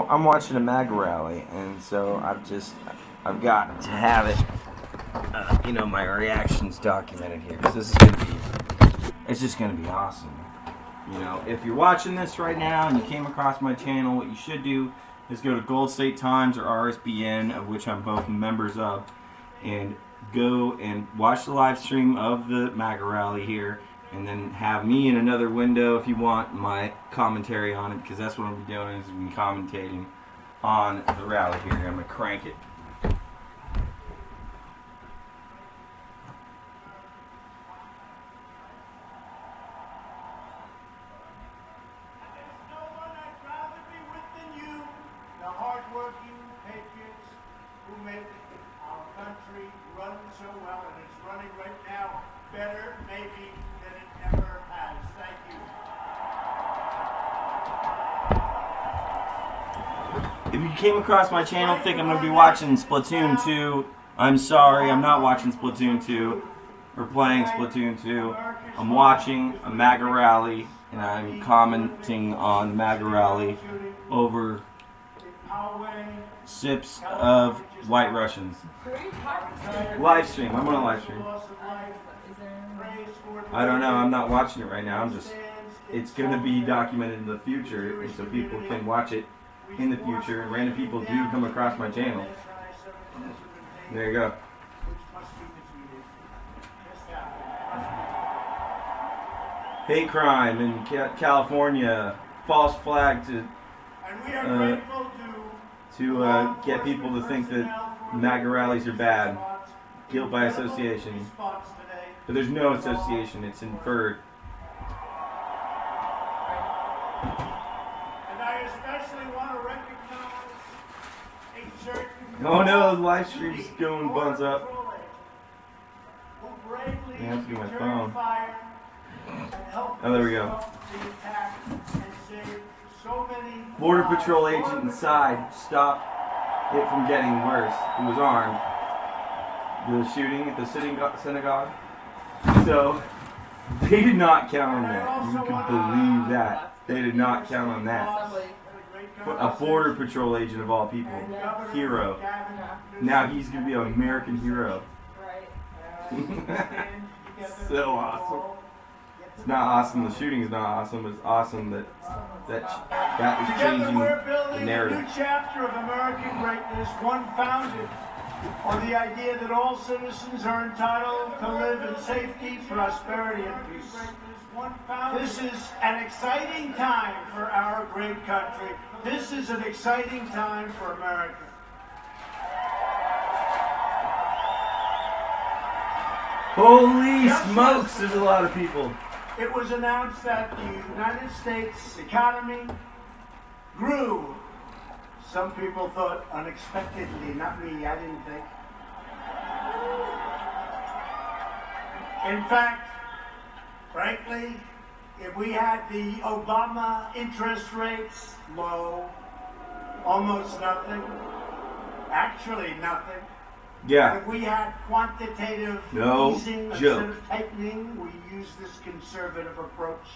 I'm watching a MAGA rally, and so I've got to have it, you know, my reactions documented here, because it's just gonna be awesome. You know, if you're watching this right now and you came across my channel, what you should do is go to Gold State Times or RSBN, of which I'm both members of, and go and watch the live stream of the MAGA rally here, and then have me in another window if you want my commentary on it, because that's what I'm doing, is I'm commentating on the rally here. I'm gonna crank it. Hard-working patriots who make our country run so well, and it's running right now better, maybe, than it ever has. Thank If you. you came across my channel think I'm going to be watching Splatoon 2, I'm sorry, I'm not watching Splatoon 2 or playing Splatoon 2. I'm watching a MAGA rally, and I'm commenting on the MAGA rally over sips of White Russians. Live stream. I'm on a live stream. I don't know. I'm not watching it right now. It's going to be documented in the future, and so people can watch it in the future. And random people do come across my channel. There you go. Hate crime in California. False flag to get people to think that MAGA rallies are bad. Guilt by association. But there's no association, it's inferred. And I especially want to recognize a certain... Oh no, the live stream's going buns up. I have to do my phone. Oh, there we go. Border Patrol agent inside stopped it from getting worse. He was armed. The shooting at the synagogue. So, they did not count on that. You can believe that. They did not count on that. A Border Patrol agent of all people. Hero. Now he's going to be an American hero. So awesome. It's not awesome, the shooting is not awesome, but it's awesome that is changing the narrative. A new chapter of American greatness, one founded on the idea that all citizens are entitled to live in safety, prosperity, and peace. This is an exciting time for our great country. This is an exciting time for America. Holy smokes, there's a lot of people. It was announced that the United States economy grew. Some people thought unexpectedly, not me, I didn't think. In fact, frankly, if we had the Obama interest rates low, almost nothing, actually nothing. Yeah. If we had quantitative easing instead of tightening, we used this conservative approach,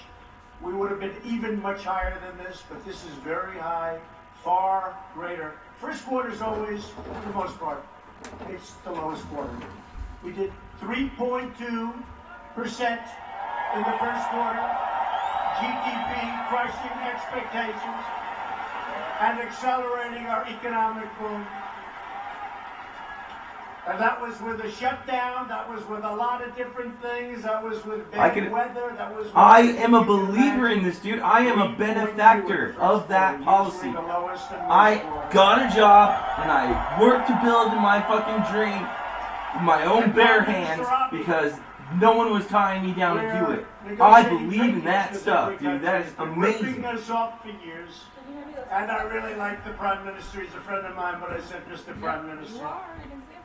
we would have been even much higher than this, but this is very high, far greater. First quarter is always, for the most part, it's the lowest quarter. We did 3.2% in the first quarter, GDP crushing expectations, and accelerating our economic boom. And that was with a shutdown, that was with a lot of different things, that was with bad weather, that was with... I am a believer in this, dude. I am a benefactor of that policy. I got a job, and I worked to build my fucking dream with my own bare hands, because no one was tying me down to do it. I believe in that stuff, dude. That is amazing. Us off for years. And I really like the Prime Minister. He's a friend of mine, but I said, Mr. Prime Minister,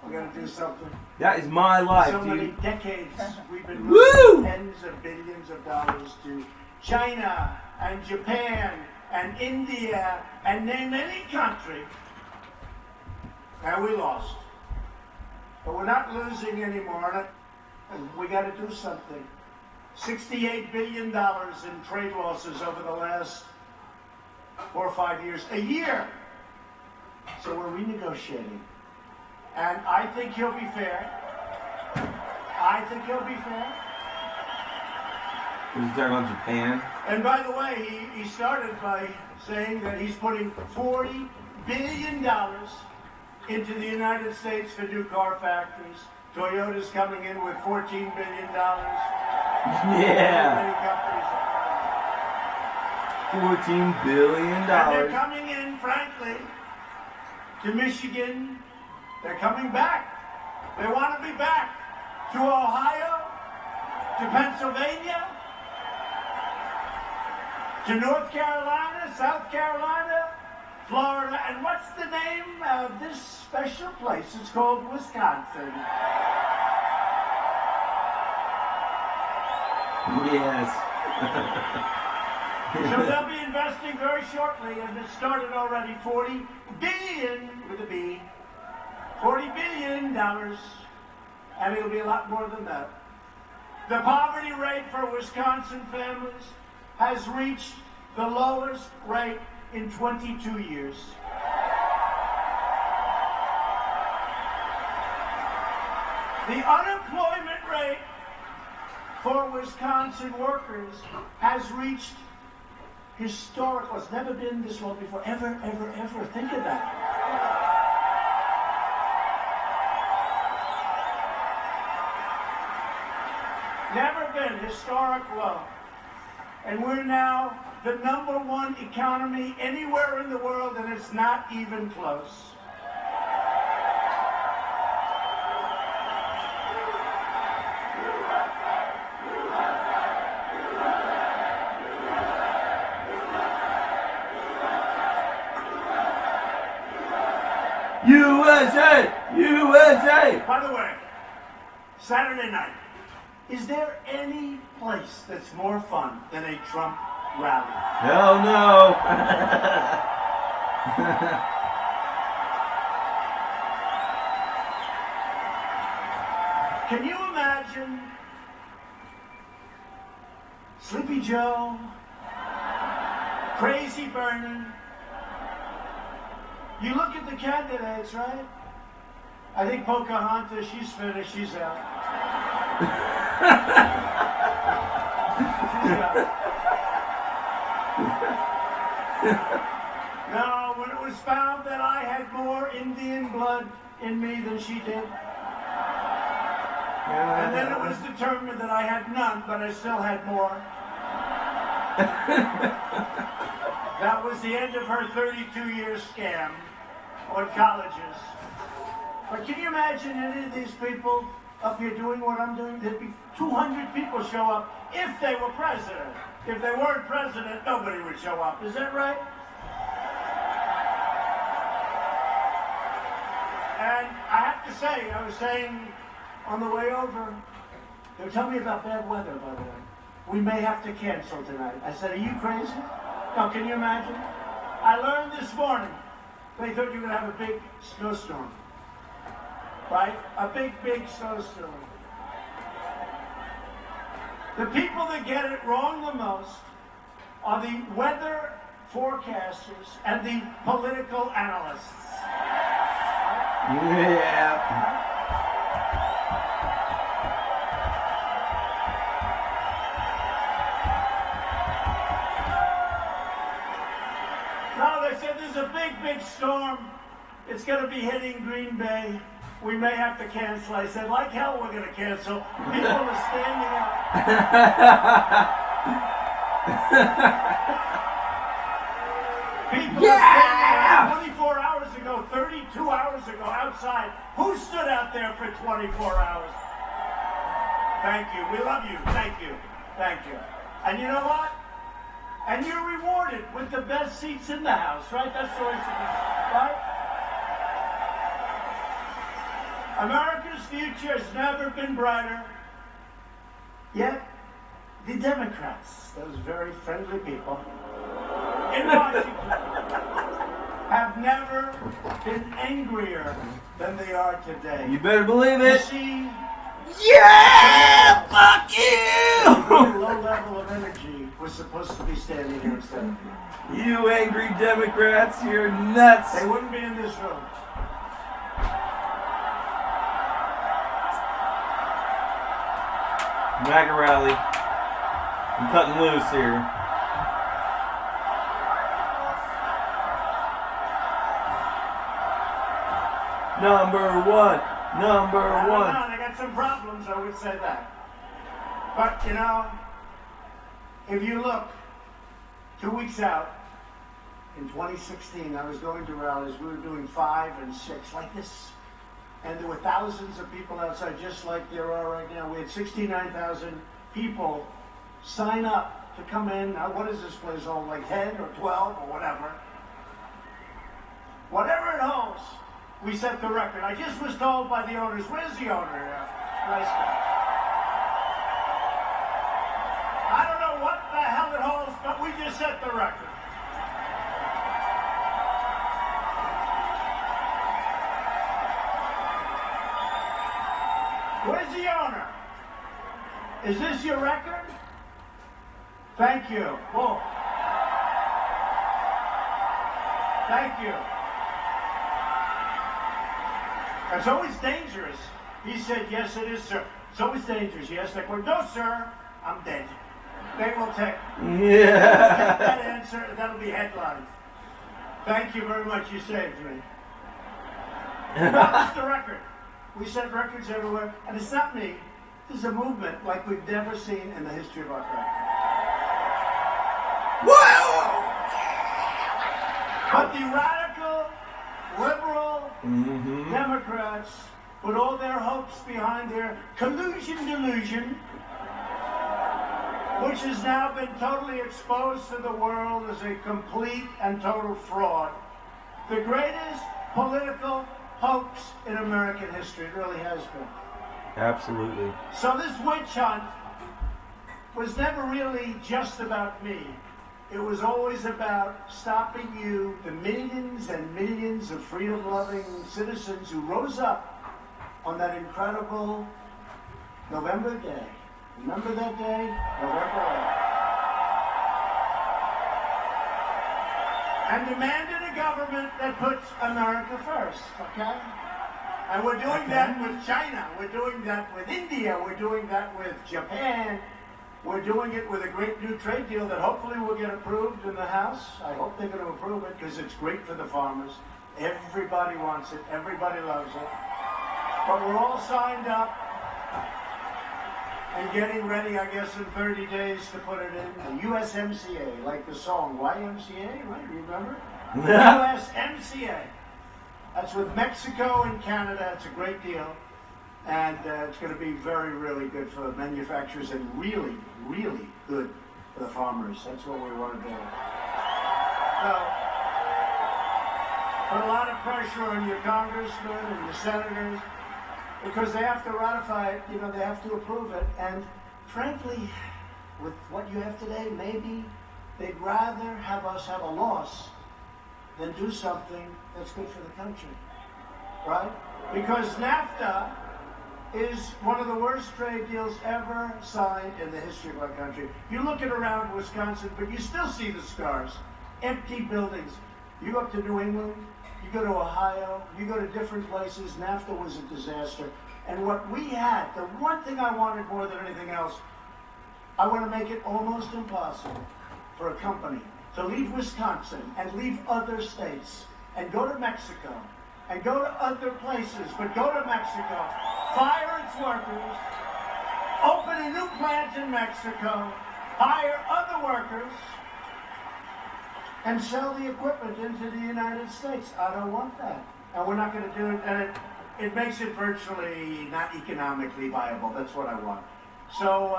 we're going to do something. That is my life, so dude. So many decades we've been losing tens of billions of dollars to China and Japan and India and name any country. And we lost. But we're not losing anymore. We got to do something. $68 billion in trade losses over the last 4 or 5 years. A year So we're renegotiating. And I think he'll be fair. I think he'll be fair. He's talking about Japan. And by the way, he started by saying that he's putting $40 billion into the United States for new car factories. Toyota's coming in with $14 billion. Yeah. $14 billion. And they're coming in, frankly, to Michigan. They're coming back. They want to be back to Ohio, to Pennsylvania, to North Carolina, South Carolina, Florida, and what's the name of this special place? It's called Wisconsin. Yes. So they'll be investing very shortly, and it started already, $40 billion with a B, $40 billion, and it'll be a lot more than that. The poverty rate for Wisconsin families has reached the lowest rate in 22 years. The unemployment rate for Wisconsin workers has reached historical. It's never been this low before. Ever, ever, ever. Think of that. Never been historic low. And we're now the #1 economy anywhere in the world, and it's not even close. USA! USA! By the way, Saturday night, is there any place that's more fun than a Trump rally? Hell no! Can you imagine Sleepy Joe, Crazy Bernie? You look at the candidates, right? I think Pocahontas, she's finished, she's out. No, when it was found that I had more Indian blood in me than she did, and then it was determined that I had none, but I still had more. That was the end of her 32-year scam on colleges. But can you imagine any of these people up here doing what I'm doing? There'd be 200 people show up if they were president. If they weren't president, nobody would show up. Is that right? And I have to say, I was saying on the way over, they were telling me about bad weather, by the way. We may have to cancel tonight. I said, are you crazy? No, can you imagine? I learned this morning, they thought you were going to have a big snowstorm. Right? A big, big snowstorm. The people that get it wrong the most are the weather forecasters and the political analysts. Yeah. No, they said there's a big, big storm. It's going to be hitting Green Bay. We may have to cancel. I said, like hell we're going to cancel. People are standing out. People are standing out 24 hours ago, 32 hours ago outside. Who stood out there for 24 hours? Thank you. We love you. Thank you. Thank you. And you know what? And you're rewarded with the best seats in the house, right? That's the way it's supposed to be, right? America's future has never been brighter. Yet, the Democrats, those very friendly people in Washington, have never been angrier than they are today. You better believe it. You see, Yeah! Fuck you! a very low level of energy was supposed to be standing here instead of me. You angry Democrats, you're nuts. They wouldn't be in this room. MAGA Rally. I'm cutting loose here. Number one. I got some problems, I would say that. But, you know, if you look 2 weeks out, in 2016, I was going to rallies. We were doing 5 and 6, like this. And there were thousands of people outside, just like there are right now. We had 69,000 people sign up to come in. Now, what is this place hold? Like 10 or 12 or whatever. Whatever it holds, we set the record. I just was told by the owners, where's the owner? Nice guy. I don't know what the hell it holds, but we just set the record. Where's the owner? Is this your record? Thank you. Whoa. Thank you. It's always dangerous. He said, yes, it is, sir. It's always dangerous. Yes, they go, no, sir, I'm dead. They will take that answer. That'll be headlines. Thank you very much. You saved me. That's the record. We set records everywhere, and it's not me. This is a movement like we've never seen in the history of our country. Whoa! But the radical, liberal Democrats put all their hopes behind their collusion delusion, which has now been totally exposed to the world as a complete and total fraud. The greatest political hoax in American history. It really has been. Absolutely. So this witch hunt was never really just about me. It was always about stopping you, the millions and millions of freedom-loving citizens who rose up on that incredible November day. Remember that day? November 8th. And demanded a government that puts America first, okay? And we're doing that with China. We're doing that with India. We're doing that with Japan. We're doing it with a great new trade deal that hopefully will get approved in the House. I hope they're going to approve it because it's great for the farmers. Everybody wants it. Everybody loves it. But we're all signed up and getting ready, I guess, in 30 days to put it in. The USMCA, like the song YMCA, right? You remember? USMCA. That's with Mexico and Canada. It's a great deal. And it's going to be very, really good for manufacturers and really, really good for the farmers. That's what we want to do. So, put a lot of pressure on your congressmen and your senators because they have to ratify it. You know, they have to approve it. And frankly, with what you have today, maybe they'd rather have us have a loss than do something that's good for the country, right? Because NAFTA is one of the worst trade deals ever signed in the history of our country. You look at around Wisconsin, but you still see the scars. Empty buildings. You go up to New England, you go to Ohio, you go to different places, NAFTA was a disaster. And what we had, the one thing I wanted more than anything else, I want to make it almost impossible for a company to leave Wisconsin and leave other states and go to Mexico and go to other places, but go to Mexico, fire its workers, open a new plant in Mexico, hire other workers, and sell the equipment into the United States. I don't want that. And we're not going to do it. And it makes it virtually not economically viable. That's what I want. So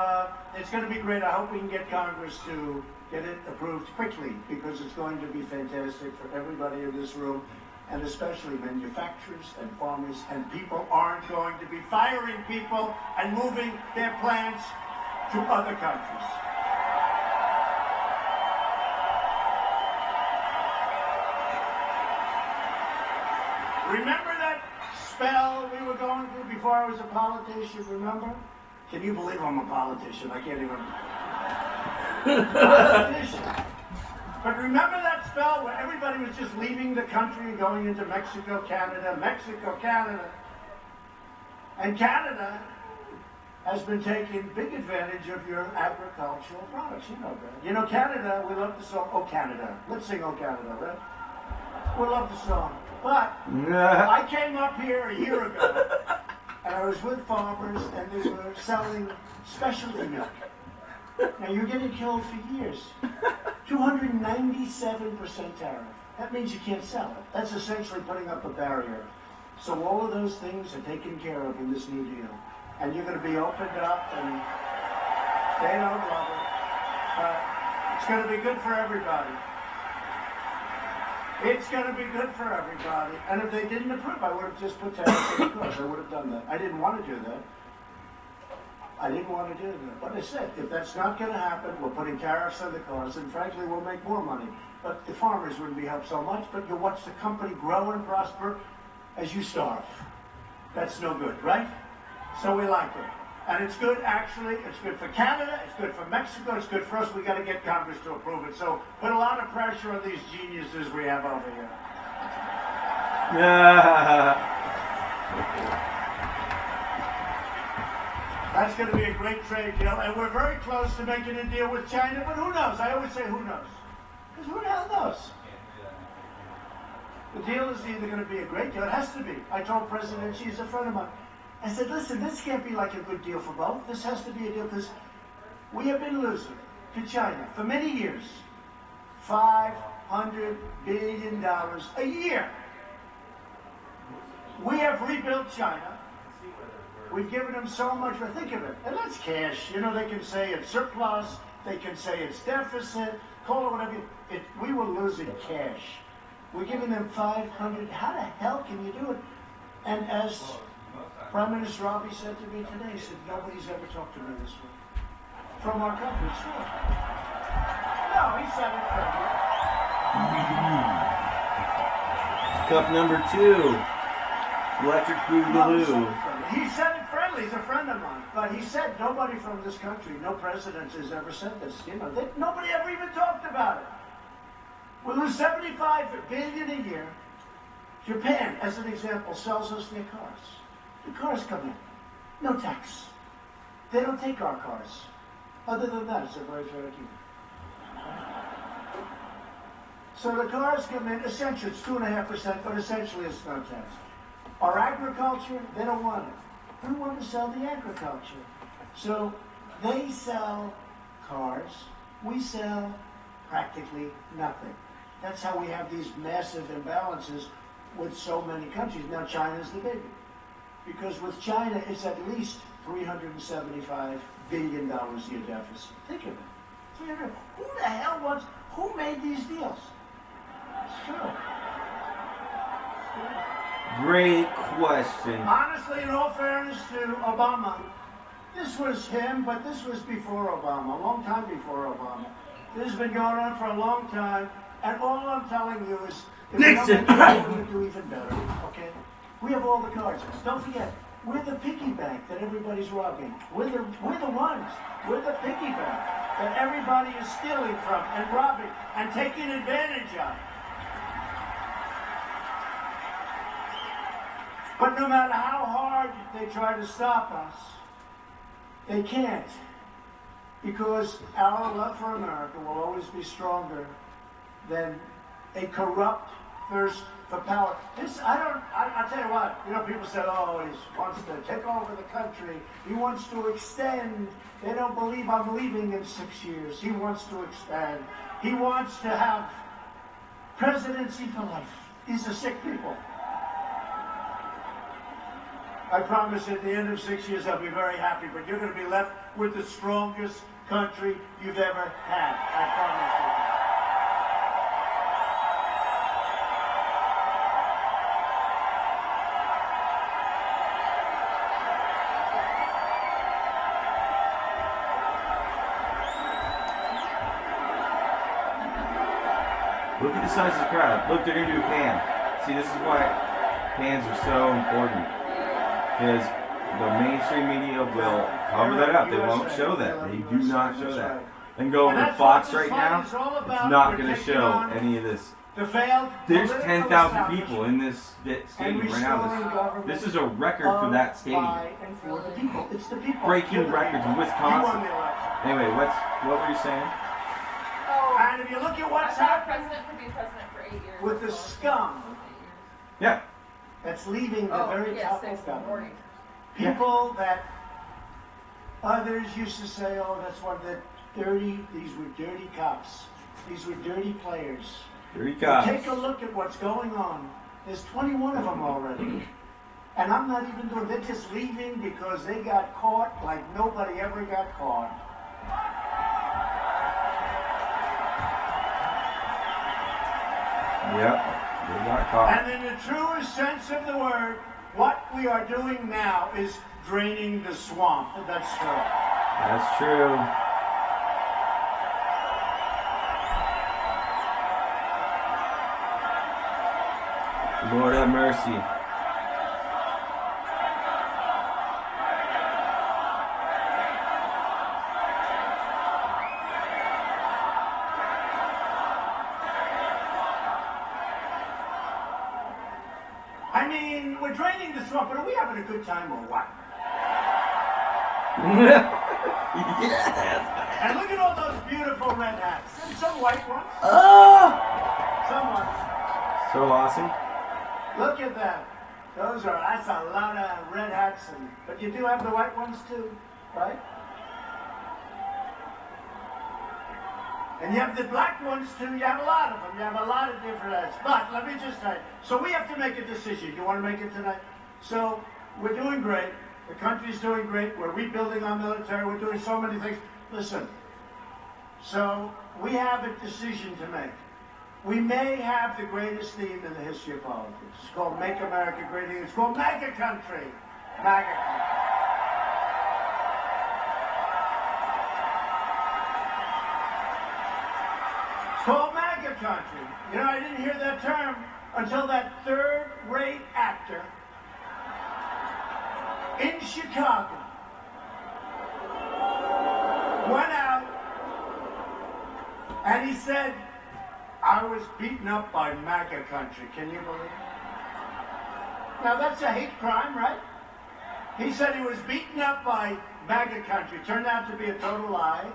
it's going to be great. I hope we can get Congress to get it approved quickly because it's going to be fantastic for everybody in this room, and especially manufacturers and farmers, and people aren't going to be firing people and moving their plants to other countries. Remember that spell we were going through before I was a politician, remember? Can you believe I'm a politician? I can't even... Competition. But remember that spell where everybody was just leaving the country and going into Mexico, Canada, Mexico, Canada. And Canada has been taking big advantage of your agricultural products. You know that. You know, Canada, we love the song, Oh Canada. Let's sing Oh Canada, right? We love the song. But I came up here a year ago, and I was with farmers, and they were selling specialty milk. Now, you're getting killed for years. 297% tariff. That means you can't sell it. That's essentially putting up a barrier. So all of those things are taken care of in this new deal. And you're going to be opened up, and they don't love it. But it's going to be good for everybody. It's going to be good for everybody. And if they didn't approve, I would have just put tariffs on the cars. I would have done that. I didn't want to do that. I didn't want to do that. But I said, if that's not going to happen, we're putting tariffs on the cars, and frankly, we'll make more money. But the farmers wouldn't be helped so much, but you watch the company grow and prosper as you starve. That's no good, right? So we like it. And it's good, actually. It's good for Canada. It's good for Mexico. It's good for us. We got to get Congress to approve it. So put a lot of pressure on these geniuses we have over here. That's going to be a great trade deal, and we're very close to making a deal with China, but who knows? I always say who knows. Because who the hell knows? The deal is either going to be a great deal. It has to be. I told President Xi, he's a friend of mine. I said, listen, this can't be like a good deal for both. This has to be a deal because we have been losing to China for many years. $500 billion a year. We have rebuilt China. We've given them so much, but think of it, and that's cash. You know, they can say it's surplus, they can say it's deficit, call it whatever. We were losing cash. We're giving them 500. How the hell can you do it? And as Prime Minister Abiy said to me today, he said, nobody's ever talked to me this way. From our country, sure. No, he said it friendly. Cup number 2. Electric Boogaloo. He said it friendly. He's a friend of mine. But he said nobody from this country, no president has ever said this. You know, nobody ever even talked about it. We lose $75 billion a year. Japan, as an example, sells us their cars. The cars come in. No tax. They don't take our cars. Other than that, it's a very fair deal. So the cars come in, essentially it's 2.5%, but essentially it's no tax. Our agriculture, they don't want it. We want to sell the agriculture. So they sell cars, we sell practically nothing. That's how we have these massive imbalances with so many countries. Now China's the biggie. Because with China, it's at least $375 billion a year deficit. Think of it. Who the hell wants, who made these deals? Sure. Great question. Honestly, in all fairness to Obama, this was him, but this was before Obama, a long time before Obama. This has been going on for a long time, and all I'm telling you is, if Nixon, we're going to do even better, okay? We have all the cards. Don't forget, we're the piggy bank that everybody's robbing. We're the ones. We're the piggy bank that everybody is stealing from and robbing and taking advantage of. But no matter how hard they try to stop us, they can't. Because our love for America will always be stronger than a corrupt thirst for power. I'll tell you what, you know, people said, oh, he wants to take over the country. He wants to extend. They don't believe I'm leaving in 6 years. He wants to expand. He wants to have presidency for life. These are sick people. I promise at the end of 6 years I'll be very happy, but you're going to be left with the strongest country you've ever had. I promise you. Look at the size of the crowd. Look, they're going to do a pan. See, this is why pans are so important. Because the mainstream media will cover that up. They won't show that. They do not show that. and go over to Fox right now, it's not going to show any of this. There's 10,000 people in this stadium right now. This is a record for that stadium. Breaking records in Wisconsin. Anyway, what were you saying? Oh, and if you look at what's happening president for 8 years. with the scum that's leaving the very top of government, people that others used to say, oh, that's one that these were dirty cops. These were dirty players. Dirty cops. Take a look at what's going on. There's 21 of them already. And I'm not even doing, they're just leaving because they got caught like nobody ever got caught. Yep, they got caught. And in the truest sense of the word, what we are doing now is draining the swamp. That's true. That's true. Lord have mercy. I mean, we're draining the swamp, but are we having a good time or what? Yes. And look at all those beautiful red hats. And some white ones. Some ones. So awesome. Look at that. That's a lot of red hats. But you do have the white ones too, right? And you have the black ones too. You have a lot of them. You have a lot of different hats. But let me just tell you. So we have to make a decision. You want to make it tonight? So we're doing great. The country's doing great. We're rebuilding our military. We're doing so many things. Listen. So we have a decision to make. We may have the greatest theme in the history of politics. It's called Make America Great Again. It's called MAGA Country. MAGA Country. It's called MAGA Country. You know, I didn't hear that term until that third-rate actor in Chicago went out and he said, I was beaten up by MAGA country. Can you believe it? Now that's a hate crime, right? He said he was beaten up by MAGA country. Turned out to be a total lie.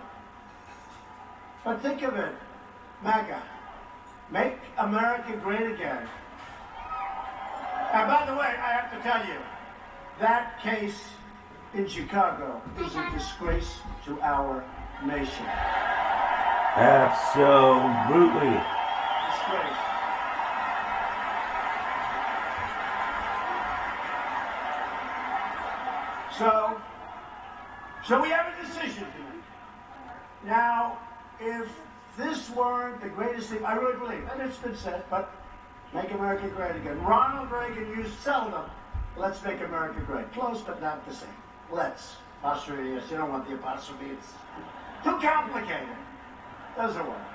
But think of it. MAGA. Make America Great Again. And by the way, I have to tell you, that case in Chicago is a disgrace to our nation. Absolutely. Disgrace. So we have a decision to make. Now, if this weren't the greatest thing, I really believe, and it's been said, but make America great again. Ronald Reagan used seldom, let's make America great. Close, but not the same. Let's. Apostrophe, yes, you don't want the apostrophe. It's too complicated. Doesn't work.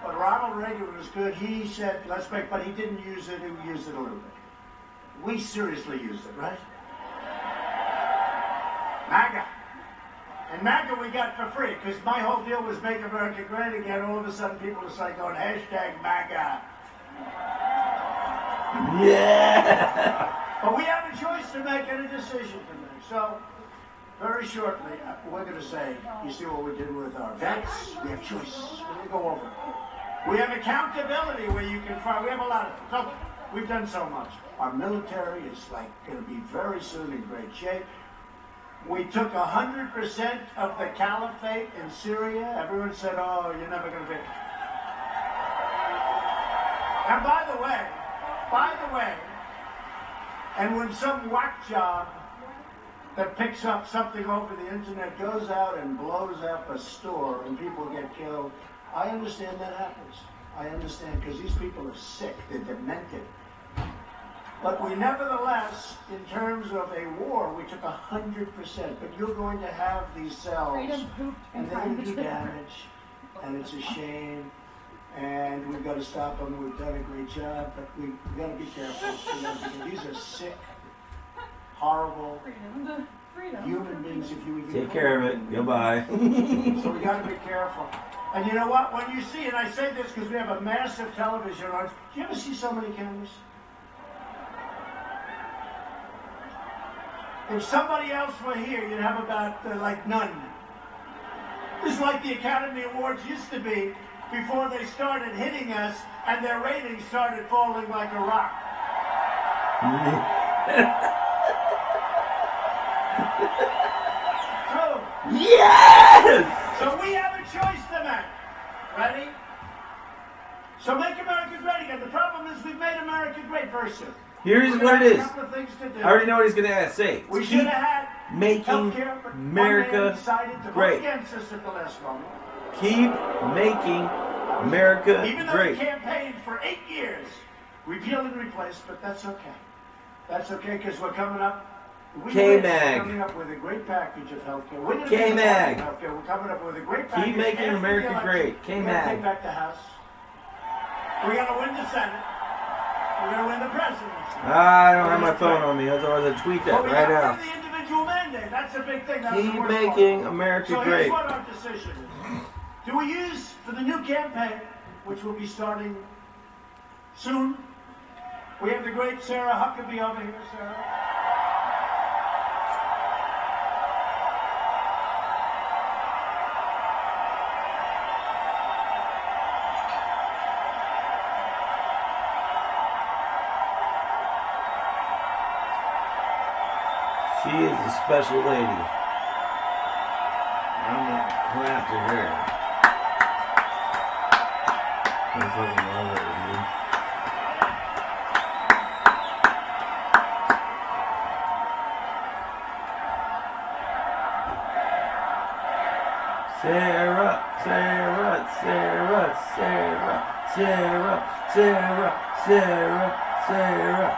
But Ronald Reagan was good. He said, let's make, but he didn't use it. He used it a little bit. We seriously used it, right? MAGA. And MAGA we got for free, because my whole deal was make America great again. All of a sudden people will start going, hashtag MAGA. Yeah! But we have a choice to make and a decision to make. So, very shortly, we're going to say, you see what we did with our vets? We have choices. We're going to go over it. We have accountability where you can find, we have a lot of, so we've done so much. Our military is like going to be very soon in great shape. We took 100% of the caliphate in Syria. Everyone said, oh, you're never going to be. And by the way, and when some whack job that picks up something over the internet goes out and blows up a store and people get killed, I understand that happens. I understand, because these people are sick, they're demented. But we nevertheless, in terms of a war, we took 100%. But you're going to have these cells, and they're going to do damage, and it's a shame. And we've got to stop them. We've done a great job, but we've got to be careful. These are sick, horrible human beings, if you even take care of it. Goodbye. So we got to be careful. And you know what? When you see, and I say this because we have a massive television audience. Do you ever see so many cameras? If somebody else were here, you'd have about like none. It's like the Academy Awards used to be before they started hitting us and their ratings started falling like a rock. True. Yes! So we have a choice to make. Ready? So make America great again. The problem is we've made America great very soon. Here's what it is. A couple of things to do. I already know what he's going to say. We should have had making healthcare, but America decided to great. vote against us at the last moment. Keep making America Even though great. we campaigned for 8 years, repeal and replace, but that's okay. That's okay because we're coming up. K-Mag. We're coming up with a great package of healthcare. We're K-Mag. We're coming up with a great package. Keep making America great. We're going to take K-Mag. back the House. We're going to win the Senate. We're going to win the presidency. I don't have my phone on me, otherwise I'd tweet that right now. But we have the individual mandate. That's a big thing. That's Keep making America so great. here's what our decision is. Do we use, for the new campaign, which will be starting soon, we have the great Sarah Huckabee over here, Sarah. She is a special lady. I'm gonna clap to her. I fucking love her, dude. Sarah, Sarah, Sarah, Sarah, Sarah, Sarah, Sarah, Sarah.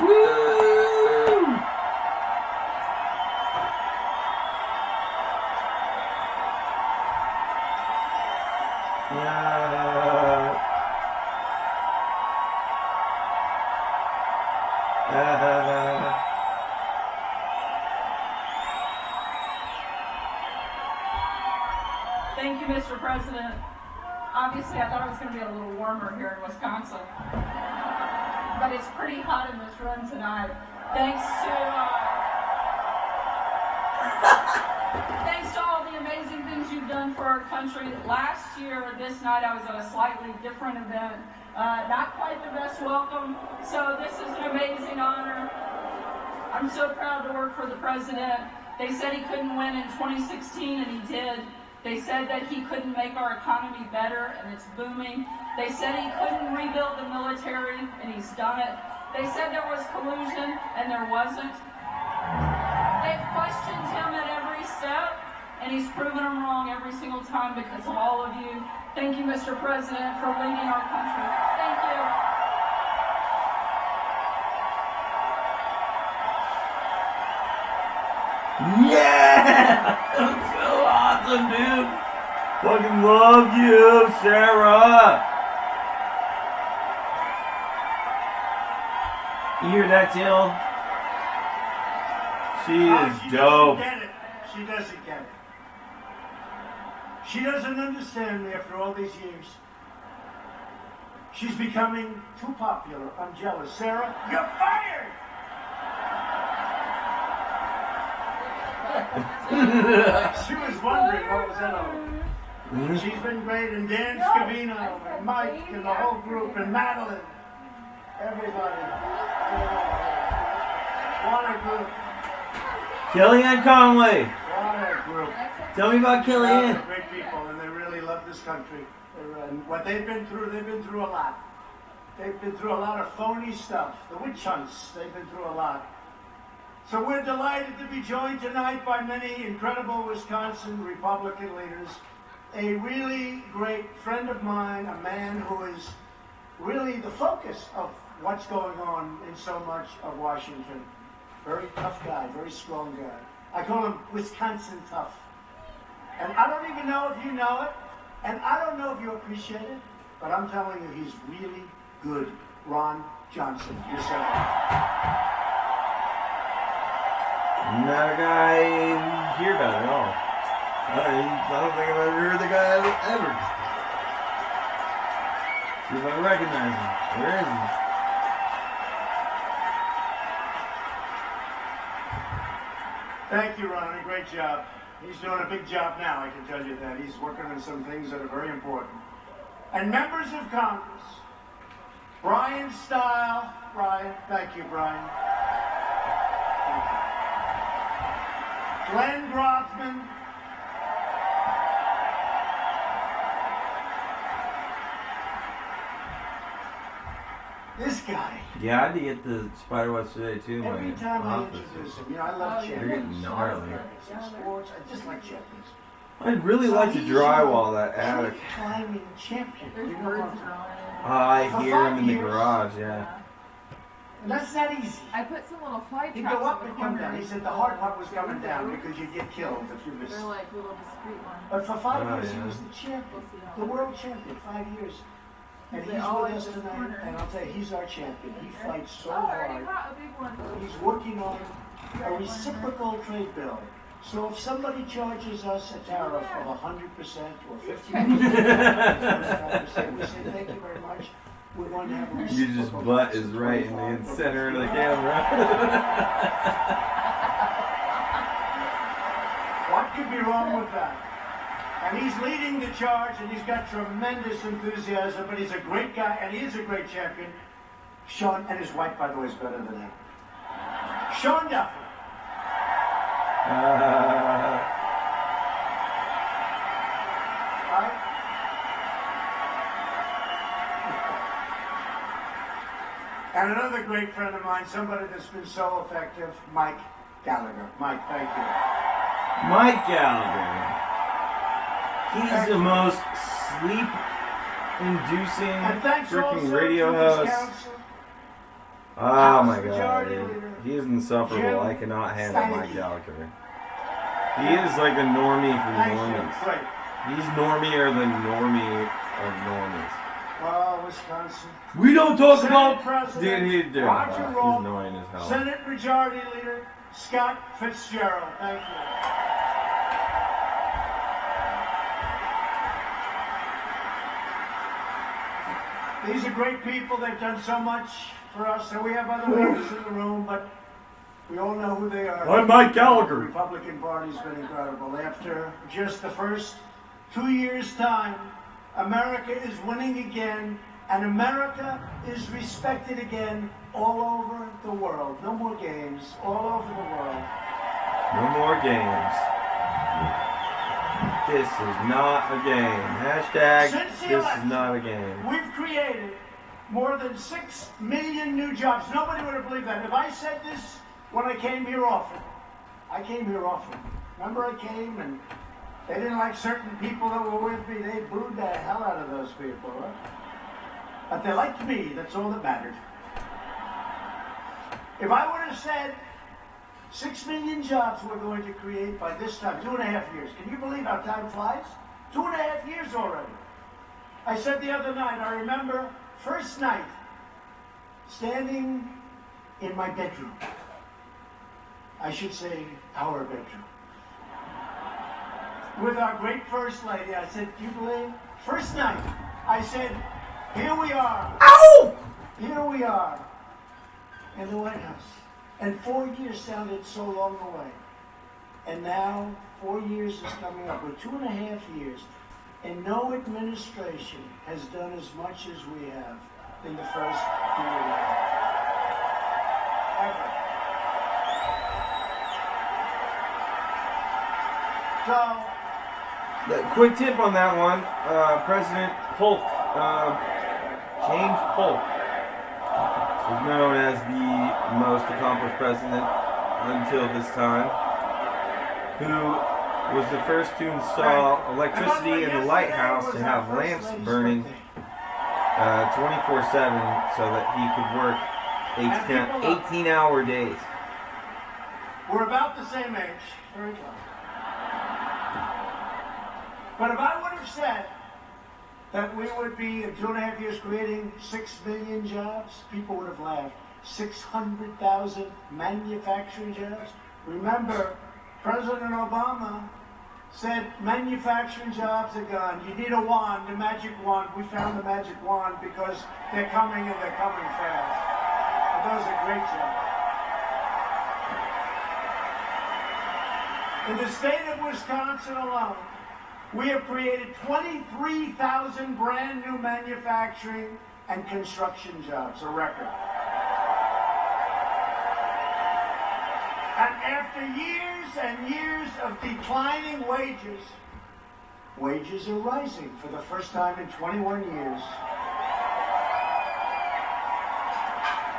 Woo! Thank you, Mr. President. Obviously, I thought it was going to be a little warmer here in Wisconsin, but it's pretty hot in this room tonight. Thanks to all the amazing things you've done for our country. Last year, this night, I was at a slightly different event. Not quite the best welcome, so this is an amazing honor. I'm so proud to work for the president. They said he couldn't win in 2016, and he did. They said that he couldn't make our economy better, and it's booming. They said he couldn't rebuild the military, and he's done it. They said there was collusion, and there wasn't. They've questioned him at every step, and he's proven them wrong every single time because of all of you. Thank you, Mr. President, for leading our country. Thank you. Yeah! That's so awesome, dude! Fucking love you, Sarah! You hear that, Till? She is dope. She doesn't get it. She doesn't understand me after all these years. She's becoming too popular. I'm jealous. Sarah, you're fired! She was wondering what was that all. She's been great, and Dan Scavino, and Mike, and the whole group, and Madeline. Everybody. What a group. Kellyanne Conway. What a group. Tell me about Kellyanne. They're great people, and they really love this country. And what they've been through a lot. They've been through a lot of phony stuff. The witch hunts, they've been through a lot. So we're delighted to be joined tonight by many incredible Wisconsin Republican leaders. A really great friend of mine, a man who is really the focus of what's going on in so much of Washington. Very tough guy, very strong guy. I call him Wisconsin tough. And I don't even know if you know it, and I don't know if you appreciate it, but I'm telling you, he's really good. Ron Johnson, yourself. Not a guy you hear about at all. I don't think I've ever heard the guy ever. See if I recognize him. Where is he? Thank you, Ronnie. Great job. He's doing a big job now, I can tell you that. He's working on some things that are very important. And members of Congress, Brian Style. Brian, thank you, Brian. Thank you. Glenn Grothman. This guy. Yeah, I had to get the spider webs today too. Every time I introduce him, you know, I love They're champions. getting gnarly. Sports, I just like champions. I'd really like to drywall that attic. Climbing champion. There's You know birds what I'm growing. I hear him in the garage, yeah. And that's not easy. I put some little fly You traps go up in the and come corner. down. He said the hard part was coming down because you get killed if you miss. They're like little discreet ones. But for 5 Oh, years, he yeah. was the champion, We'll see how the it world champion, 5 years. And They he's all with like us this tonight, corner. and I'll tell you, he's our champion. He fights so Oh, I already hard. caught a big one. He's working on a reciprocal trade bill. So if somebody charges us a tariff of 100% or 50%, we say thank you very much. We're going to have a Your reciprocal just butt is tax of right in 25 the center of the or 50%. camera. What could be wrong with that? And he's leading the charge, and he's got tremendous enthusiasm, but he's a great guy, and he is a great champion. Sean, and his wife, by the way, is better than him. Sean Duffy. Right? And another great friend of mine, somebody that's been so effective, Mike Gallagher. Mike, thank you. Mike Gallagher. He's the most sleep-inducing And thanks freaking also radio to his host. counsel, Oh my god, Majority dude. Leader He is insufferable. Jim I cannot handle Mike Steinke. Gallagher. He is like a normie for Thank you. normies. Great. He's normier than normie of normies. Oh, Wisconsin. We don't talk Senate about... President Dude, Roger he's Roll, annoying as hell. Senate Majority Leader Scott Fitzgerald. Thank you. These are great people. They've done so much for us. And we have other members in the room, but we all know who they are. I'm Mike Gallagher. The Republican Party's been incredible. After just the first 2 years' time, America is winning again, and America is respected again all over the world. No more games, all over the world. No more games. This is not a game. Hashtag, Since the this is election, not a game. We've created more than 6 million new jobs. Nobody would have believed that. If I said this when I came here often, I came here often. Remember I came and they didn't like certain people that were with me. They booed the hell out of those people. Right? But they liked me. That's all that mattered. If I would have said 6 million jobs we're going to create by this time, 2.5 years. Can you believe how time flies? 2.5 years already. I said the other night, I remember first night standing in my bedroom. I should say our bedroom. With our great First Lady. I said, do you believe? First night, I said, here we are. Ow! Here we are in the White House. And 4 years sounded so long away. And now 4 years is coming up. We're 2.5 years. And no administration has done as much as we have in the first 4 years. Ever. So, Quick tip on that one. President Polk, James Polk, is known as the most accomplished president until this time, who was the first to install electricity in the White House to have lamps burning 24/7 so that he could work 18-hour days. we're about the same age. Very close. But if I would have said that we would be in 2.5 years creating 6 million jobs, people would have laughed. 600,000 manufacturing jobs. Remember, President Obama said manufacturing jobs are gone. You need a wand, a magic wand. We found the magic wand because they're coming and they're coming fast. And those are great jobs. In the state of Wisconsin alone, we have created 23,000 brand new manufacturing and construction jobs, a record. And after years and years of declining wages, wages are rising for the first time in 21 years.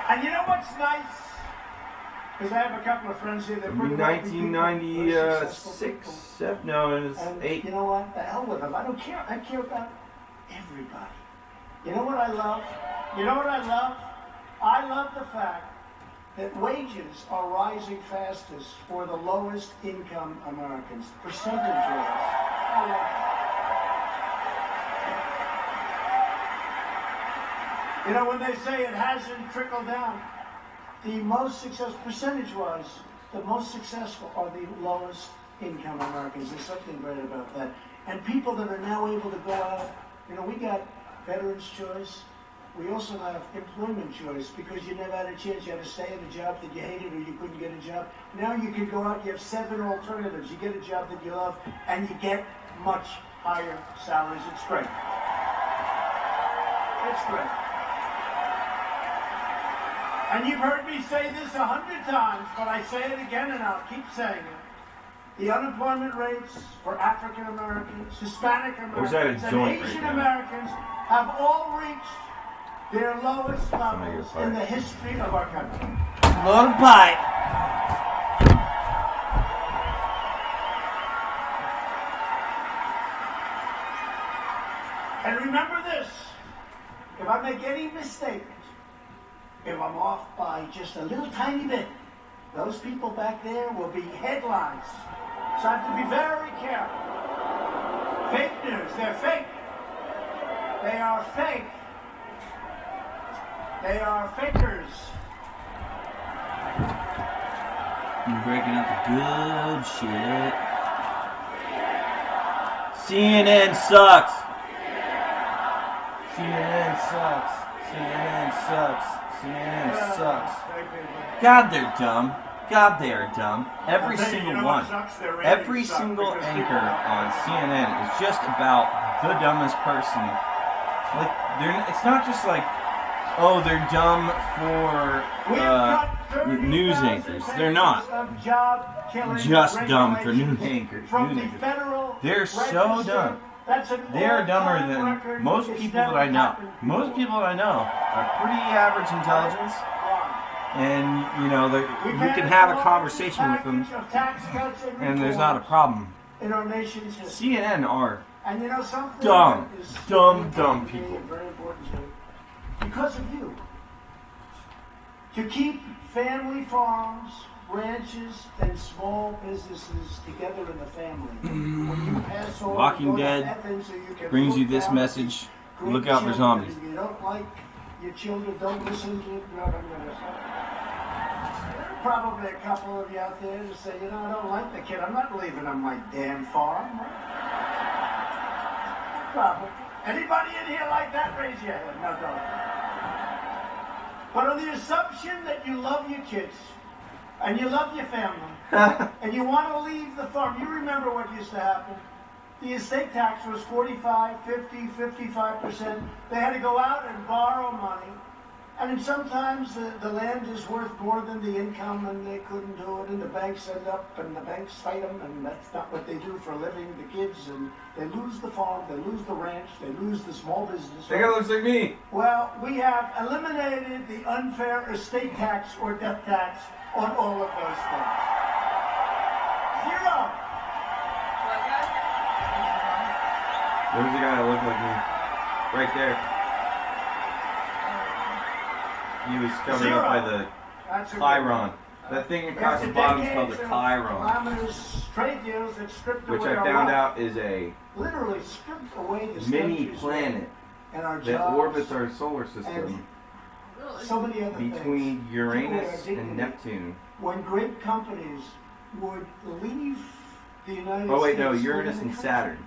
And you know what's nice? Because I have a couple of friends here that are pretty 1996, 7, no, it was and 8. You know what? The hell with them. I don't care. I care about everybody. You know what I love? You know what I love? I love the fact that wages are rising fastest for the lowest income Americans, percentage-wise. You know, when they say it hasn't trickled down, the most successful, percentage-wise, the most successful are the lowest income Americans. There's something great about that. And people that are now able to go out, you know, we got Veterans Choice. We also have employment choice because you never had a chance. You had to stay in a job that you hated or you couldn't get a job. Now you can go out, you have 7 alternatives. You get a job that you love and you get much higher salaries. It's great. It's great. And you've heard me say this 100 times, but I say it again and I'll keep saying it. The unemployment rates for African Americans, Hispanic Americans, and Asian Americans have all reached their lowest levels in the history of our country. Load of pipe. And remember this, if I make any mistake, if I'm off by just a little tiny bit, those people back there will be headlines. So I have to be very careful. Fake news, they're fake. They are fake. They are fakers. You're breaking up the good shit. CNN sucks. CNN sucks. CNN sucks. CNN sucks. God, they're dumb. God, they are dumb. Every single one. Every single anchor on CNN is just about the dumbest person. Like, it's not just like, oh, they're dumb for news anchors. They're not just dumb for news anchors. They're so dumb. They're dumber than most people that I know. Most people that I know are pretty average intelligence. And, you know, you can have a conversation with them, and there's not a problem. CNN are dumb people. Because of you. To keep family farms, ranches, and small businesses together in the family. When you pass over, Walking Dead brings you this message. Look out for zombies. If you don't like your children, don't listen to it. There are probably a couple of you out there that say, you know, I don't like the kid. I'm not leaving on my damn farm. Probably. Anybody in here like that? Raise your hand. No, don't. But on the assumption that you love your kids and you love your family and you want to leave the farm, you remember what used to happen. The estate tax was 45, 50, 55%. They had to go out and borrow money. And then sometimes the land is worth more than the income and they couldn't do it. And the banks end up and the banks fight them. And that's not what they do for a living. The kids, and they lose the farm, they lose the ranch, they lose the small business. That guy looks like me. Well, we have eliminated the unfair estate tax or death tax on all of those things. Zero. There's a guy that looked like me. Right there. He was covered up by the Chiron. That thing across the bottom is called the Chiron. Which I found out is a mini planet that orbits our solar system between Uranus and Neptune. When great companies would leave the United States. Oh wait, no, Uranus and Saturn.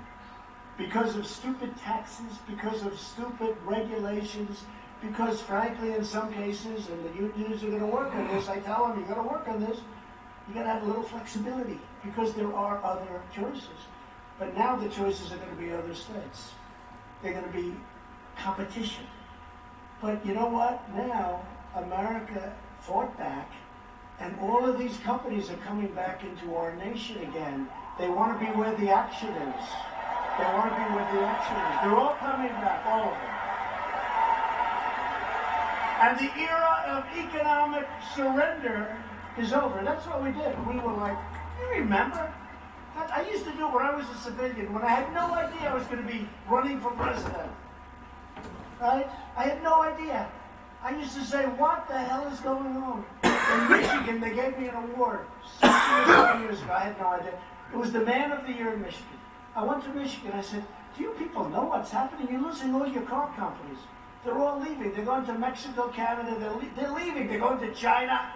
Because of stupid taxes, because of stupid regulations, because frankly in some cases, and the unions are going to work on this, I tell them, you got to work on this, you got to have a little flexibility, because there are other choices. But now the choices are going to be other states. They're going to be competition. But you know what? Now America fought back, and all of these companies are coming back into our nation again. They want to be where the action is. They want to be where the action is. They're all coming back, all of them. And the era of economic surrender is over. That's what we did. We were like, you remember? I used to do it when I was a civilian, when I had no idea I was going to be running for president. Right? I had no idea. I used to say, what the hell is going on? In Michigan, they gave me an award 6 or 7 years ago. I had no idea. It was the Man of the Year in Michigan. I went to Michigan. I said, do you people know what's happening? You're losing all your car companies. They're all leaving. They're going to Mexico, Canada. They're leaving. They're going to China.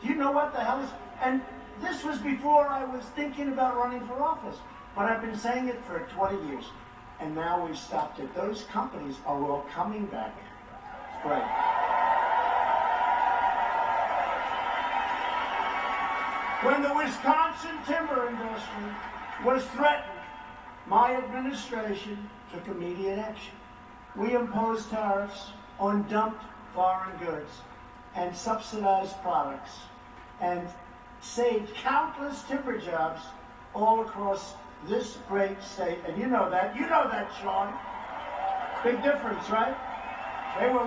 Do you know what the hell is... And this was before I was thinking about running for office. But I've been saying it for 20 years. And now we've stopped it. Those companies are all coming back. It's great. When the Wisconsin timber industry was threatened, my administration took immediate action. We imposed tariffs on dumped foreign goods and subsidized products and saved countless timber jobs all across this great state. And you know that, Sean. Big difference, right? You were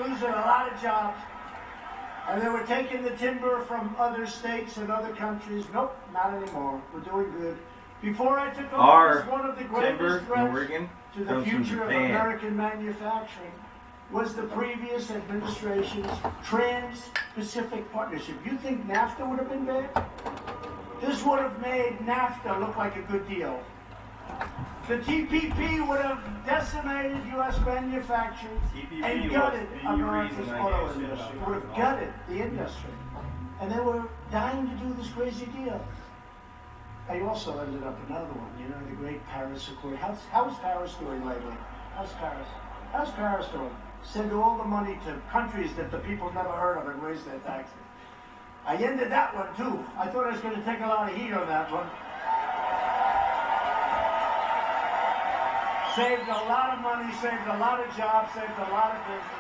losing a lot of jobs. And they were taking the timber from other states and other countries. Nope, not anymore. We're doing good. Before I took office, one of the greatest threats to the future of American manufacturing was the previous administration's Trans-Pacific Partnership. You think NAFTA would have been bad? This would have made NAFTA look like a good deal. The TPP would have decimated U.S. manufacturing and gutted America's auto industry. It would have gutted the industry. And they were dying to do this crazy deal. I also ended up another one, the great Paris Accord. How's Paris doing lately? How's Paris doing? Send all the money to countries that the people never heard of and raise their taxes. I ended that one too. I thought I was going to take a lot of heat on that one. Saved a lot of money, saved a lot of jobs, saved a lot of business.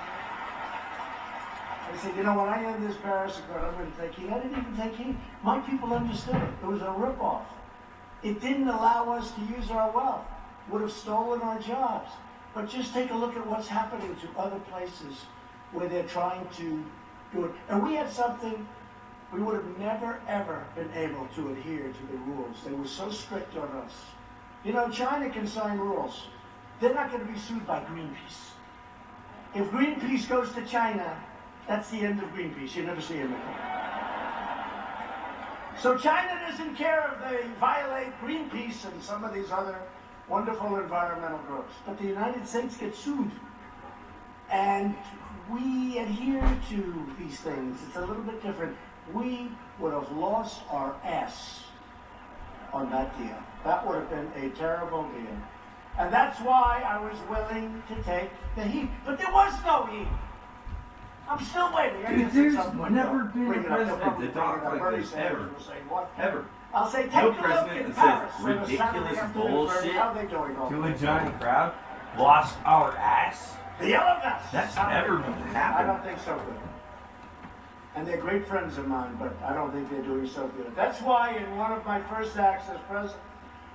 I said, when I end this Paris Accord, I'm going to take heat. I didn't even take heat. My people understood it. It was a ripoff. It didn't allow us to use our wealth. Would have stolen our jobs. But just take a look at what's happening to other places where they're trying to do it. And we had something we would have never, ever been able to adhere to the rules. They were so strict on us. China can sign rules. They're not going to be sued by Greenpeace. If Greenpeace goes to China, that's the end of Greenpeace. You never see them again. So China doesn't care if they violate Greenpeace and some of these other wonderful environmental groups. But the United States gets sued. And we adhere to these things. It's a little bit different. We would have lost our ass on that deal. That would have been a terrible deal. And that's why I was willing to take the heat. But there was no heat. I'm still waiting. Dude, there's never been a president that talked like this, ever. Ever. I'll say, take no a look president in that Paris says ridiculous bullshit how they doing to a giant crowd, lost our ass. The yellow vests. That's never happened. I don't think so good. And they're great friends of mine, but I don't think they're doing so good. That's why in one of my first acts as president,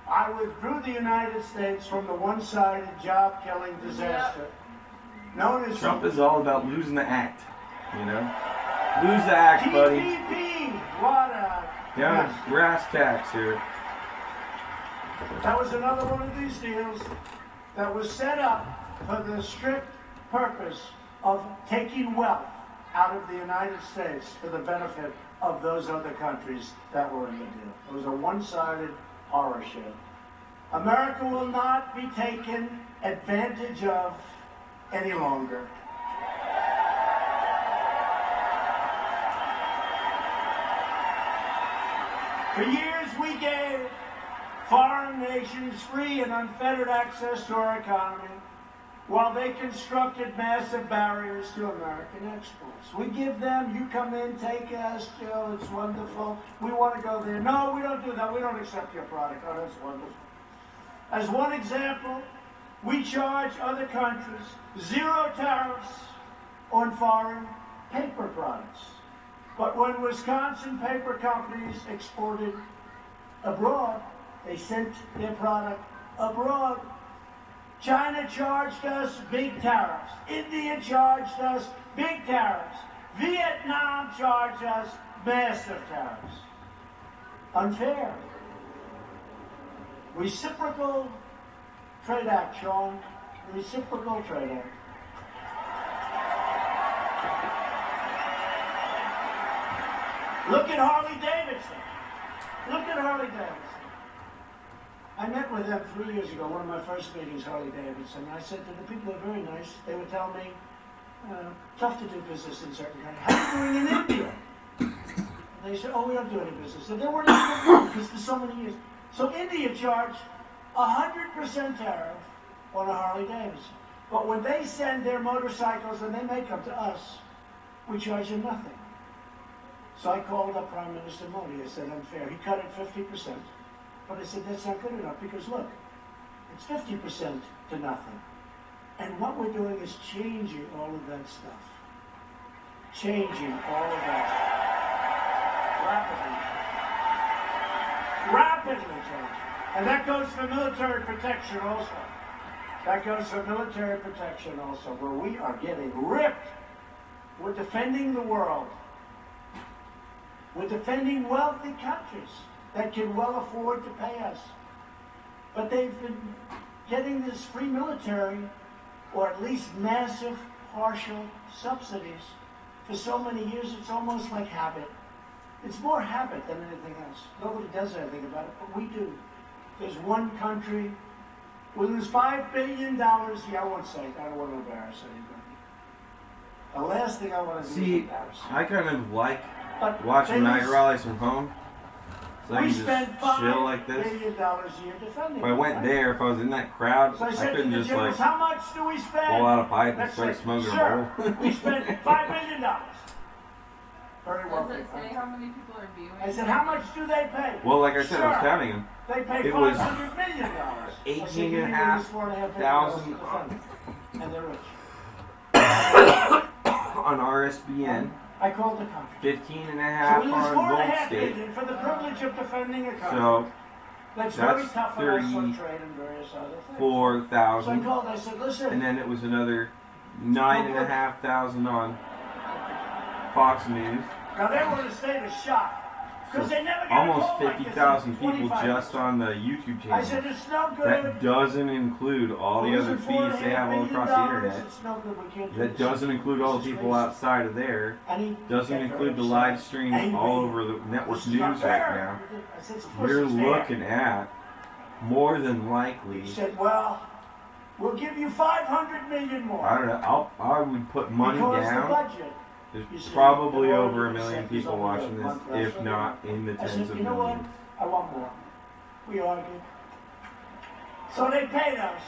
I withdrew the United States from the one-sided job-killing disaster known as... Trump is all about losing the act, Lose the act, buddy. TPP! What a... Yeah, brass tacks here. That was another one of these deals that was set up for the strict purpose of taking wealth out of the United States for the benefit of those other countries that were in the deal. It was a one-sided horror show. America will not be taken advantage of any longer. For years we gave foreign nations free and unfettered access to our economy while they constructed massive barriers to American exports. We give them, you come in, take us, Joe, it's wonderful. We want to go there. No, we don't do that. We don't accept your product. Oh, that's wonderful. As one example, we charge other countries 0 tariffs on foreign paper products. But when Wisconsin paper companies exported abroad, they sent their product abroad. China charged us big tariffs. India charged us big tariffs. Vietnam charged us massive tariffs. Unfair. Reciprocal Trade Act, Sean. Reciprocal Trade Act. Look at Harley Davidson. Look at Harley Davidson. I met with them 3 years ago, one of my first meetings, Harley Davidson. I said to the people, they're very nice. They would tell me, tough to do business in certain countries. How are you doing in India? And they said, oh, we don't do any business. So they weren't even because for so many years. So India charged 100% tariff on a Harley Davidson. But when they send their motorcycles and they make them to us, we charge them nothing. So I called up Prime Minister Modi. I said, unfair. He cut it 50%. But I said, that's not good enough because, look, it's 50% to nothing. And what we're doing is changing all of that stuff. Changing all of that stuff. Rapidly changing. And that goes for military protection also. That goes for military protection also, where we are getting ripped. We're defending the world. We're defending wealthy countries that can well afford to pay us. But they've been getting this free military, or at least massive partial subsidies, for so many years it's almost like habit. It's more habit than anything else. Nobody does anything about it, but we do. There's one country, well, there's $5 billion, yeah, I won't say it, I don't want to embarrass anybody. The last thing I want to do is embarrass. I kind of like watching MAGA rallies from home. So I can just chill like this. $5 billion a year defending. If I went there, if I was in that crowd, so I couldn't just like how much do we spend? pull out a pipe and start smoking a bowl. We spent $5 billion. Very well. Does it say how many people are viewing? I said, how much do they pay? Well, like I said, I was counting them. They pay $500 million. 18,500 and they're rich. On RSBN. I called the country. 15.5 on Gold State. For the privilege of defending a country. So that's very tough on us on trade and various other things. 4,000. So I called. I said, listen. And then it was another 9,500 on Fox News. Now they were in a state of shock. Because they never get almost 50,000 people just on the YouTube channel. I said, it's no good. That doesn't include all the other fees they have all across the internet. It's no good. We can't do That doesn't include all the people outside of there. Doesn't include the live stream all over the network news right now. We're looking at, more than likely, He said, well, we'll give you $500 million more. I don't know, I would put money down. The budget. There's probably over 1 million people watching this, if not in the tens of you know what? millions. I want more. We argued. So they paid us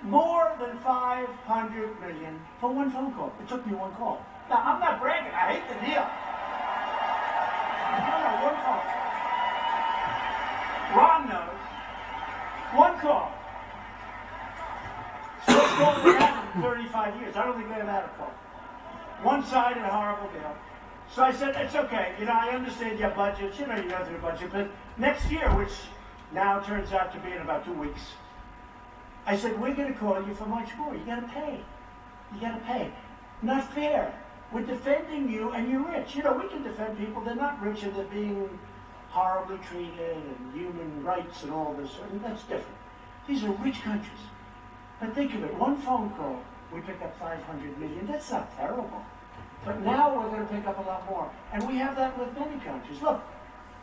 more than $500 million for one phone call. It took me one call. Now, I'm not bragging. I hate the deal. No, one call. Ron knows. One call. So let's go they had in 35 years. I don't think they ever had a call. One-sided, horrible deal. So I said, it's okay. You know, I understand your budget. You know, you go through the budget. But next year, which now turns out to be in about 2 weeks, I said, we're going to call you for much more. You got to pay. You got to pay. Not fair. We're defending you, and you're rich. You know, we can defend people. They're not rich, and they're being horribly treated, and human rights, and all this. I mean, that's different. These are rich countries. But think of it. One phone call. We pick up $500 million. That's not terrible. But now we're going to pick up a lot more. And we have that with many countries. Look,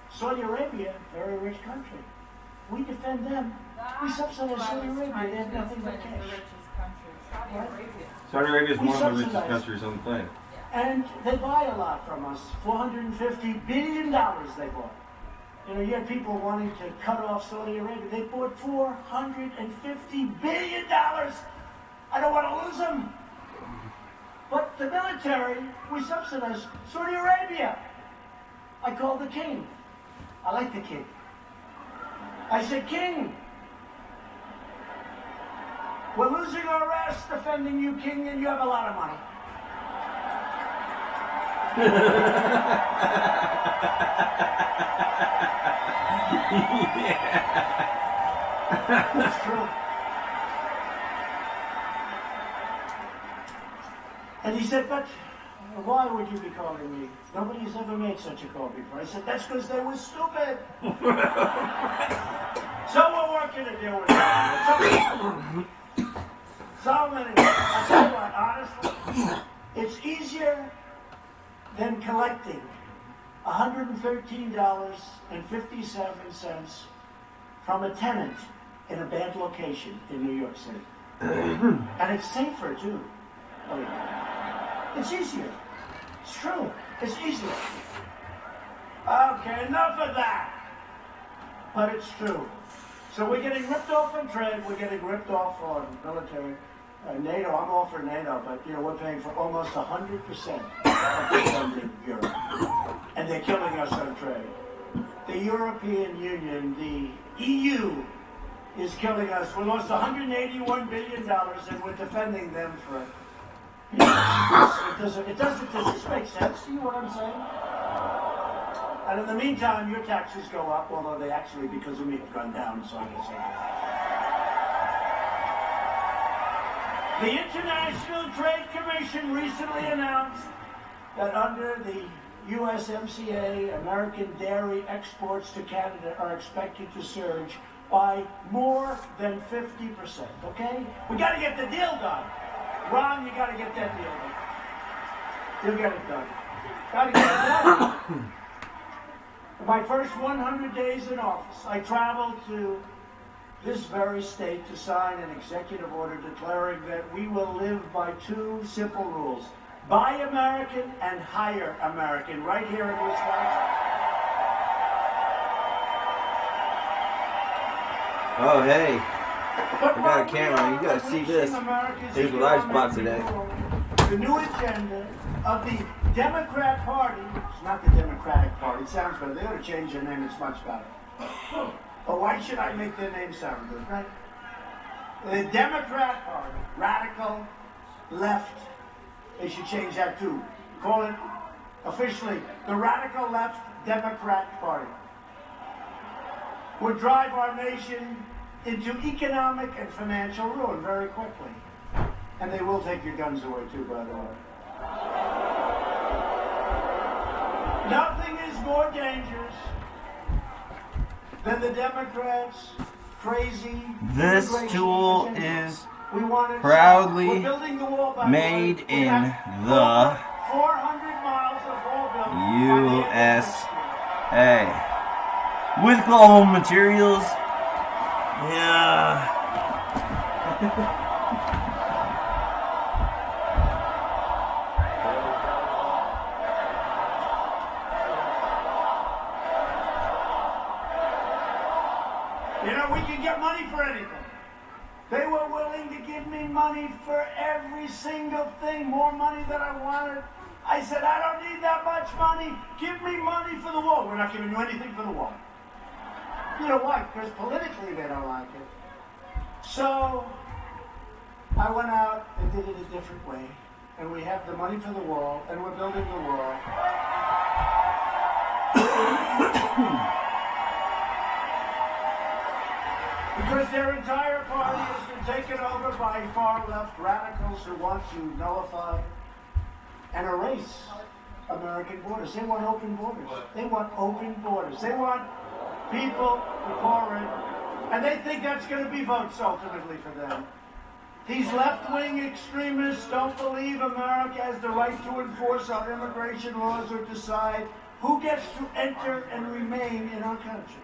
Saudi Arabia, very rich country. We defend them. We subsidize Saudi Arabia. They have nothing but cash. Saudi Arabia is one of the richest countries on the planet. And they buy a lot from us. $450 billion they bought. You know, you had people wanting to cut off Saudi Arabia. They bought $450 billion. I don't want to lose them. But the military, we subsidize Saudi Arabia. I called the king. I like the king. I said, King, we're losing our ass defending you, King, and you have a lot of money. That's true. And he said, but why would you be calling me? Nobody's ever made such a call before. I said, that's because they were stupid. So we're working to deal with it. So many. I tell you what, honestly, it's easier than collecting $113.57 from a tenant in a bad location in New York City. And it's safer, too. Oh, yeah. It's easier. It's true. It's easier. Okay, enough of that. But it's true. So we're getting ripped off on trade. We're getting ripped off on military. NATO, I'm all for NATO, but you know we're paying for almost 100% of the funding Europe, and they're killing us on trade. The European Union, the EU, is killing us. We lost $181 billion, and we're defending them for. You know, it doesn't make sense to you what I'm saying? And in the meantime, your taxes go up, although they actually, because of me, have gone down. So I guess The International Trade Commission recently announced that under the USMCA, American dairy exports to Canada are expected to surge by more than 50%, okay? We got to get the deal done. Ron, you got to get that deal done. You get it done. Got to get it done. My first 100 days in office, I traveled to this very state to sign an executive order declaring that we will live by two simple rules. Buy American and hire American, right here in Wisconsin. Oh, hey. I got a camera. You got to see this. Here's what I bought today. The new agenda of the Democrat Party. It's not the Democratic Party. It sounds better. They ought to change their name. It's much better. But why should I make their name sound good, right? The Democrat Party, radical left. They should change that too. Call it officially the radical left Democrat Party. Would drive our nation into economic and financial ruin very quickly. And they will take your guns away too, by the way. Nothing is more dangerous than the Democrats' crazy. This tool is proudly made in the USA with global materials. Yeah. You know, we can get money for anything. They were willing to give me money for every single thing, more money than I wanted. I said, I don't need that much money. Give me money for the wall. We're not giving you anything for the wall. You know why? Because politically they don't like it. So I went out and did it a different way. And we have the money for the wall, and we're building the wall. Because their entire party has been taken over by far-left radicals who want to nullify and erase American borders. They want open borders. They want open borders. They want people to pour in, and they think that's going to be votes ultimately for them. These left-wing extremists don't believe America has the right to enforce our immigration laws or decide who gets to enter and remain in our country.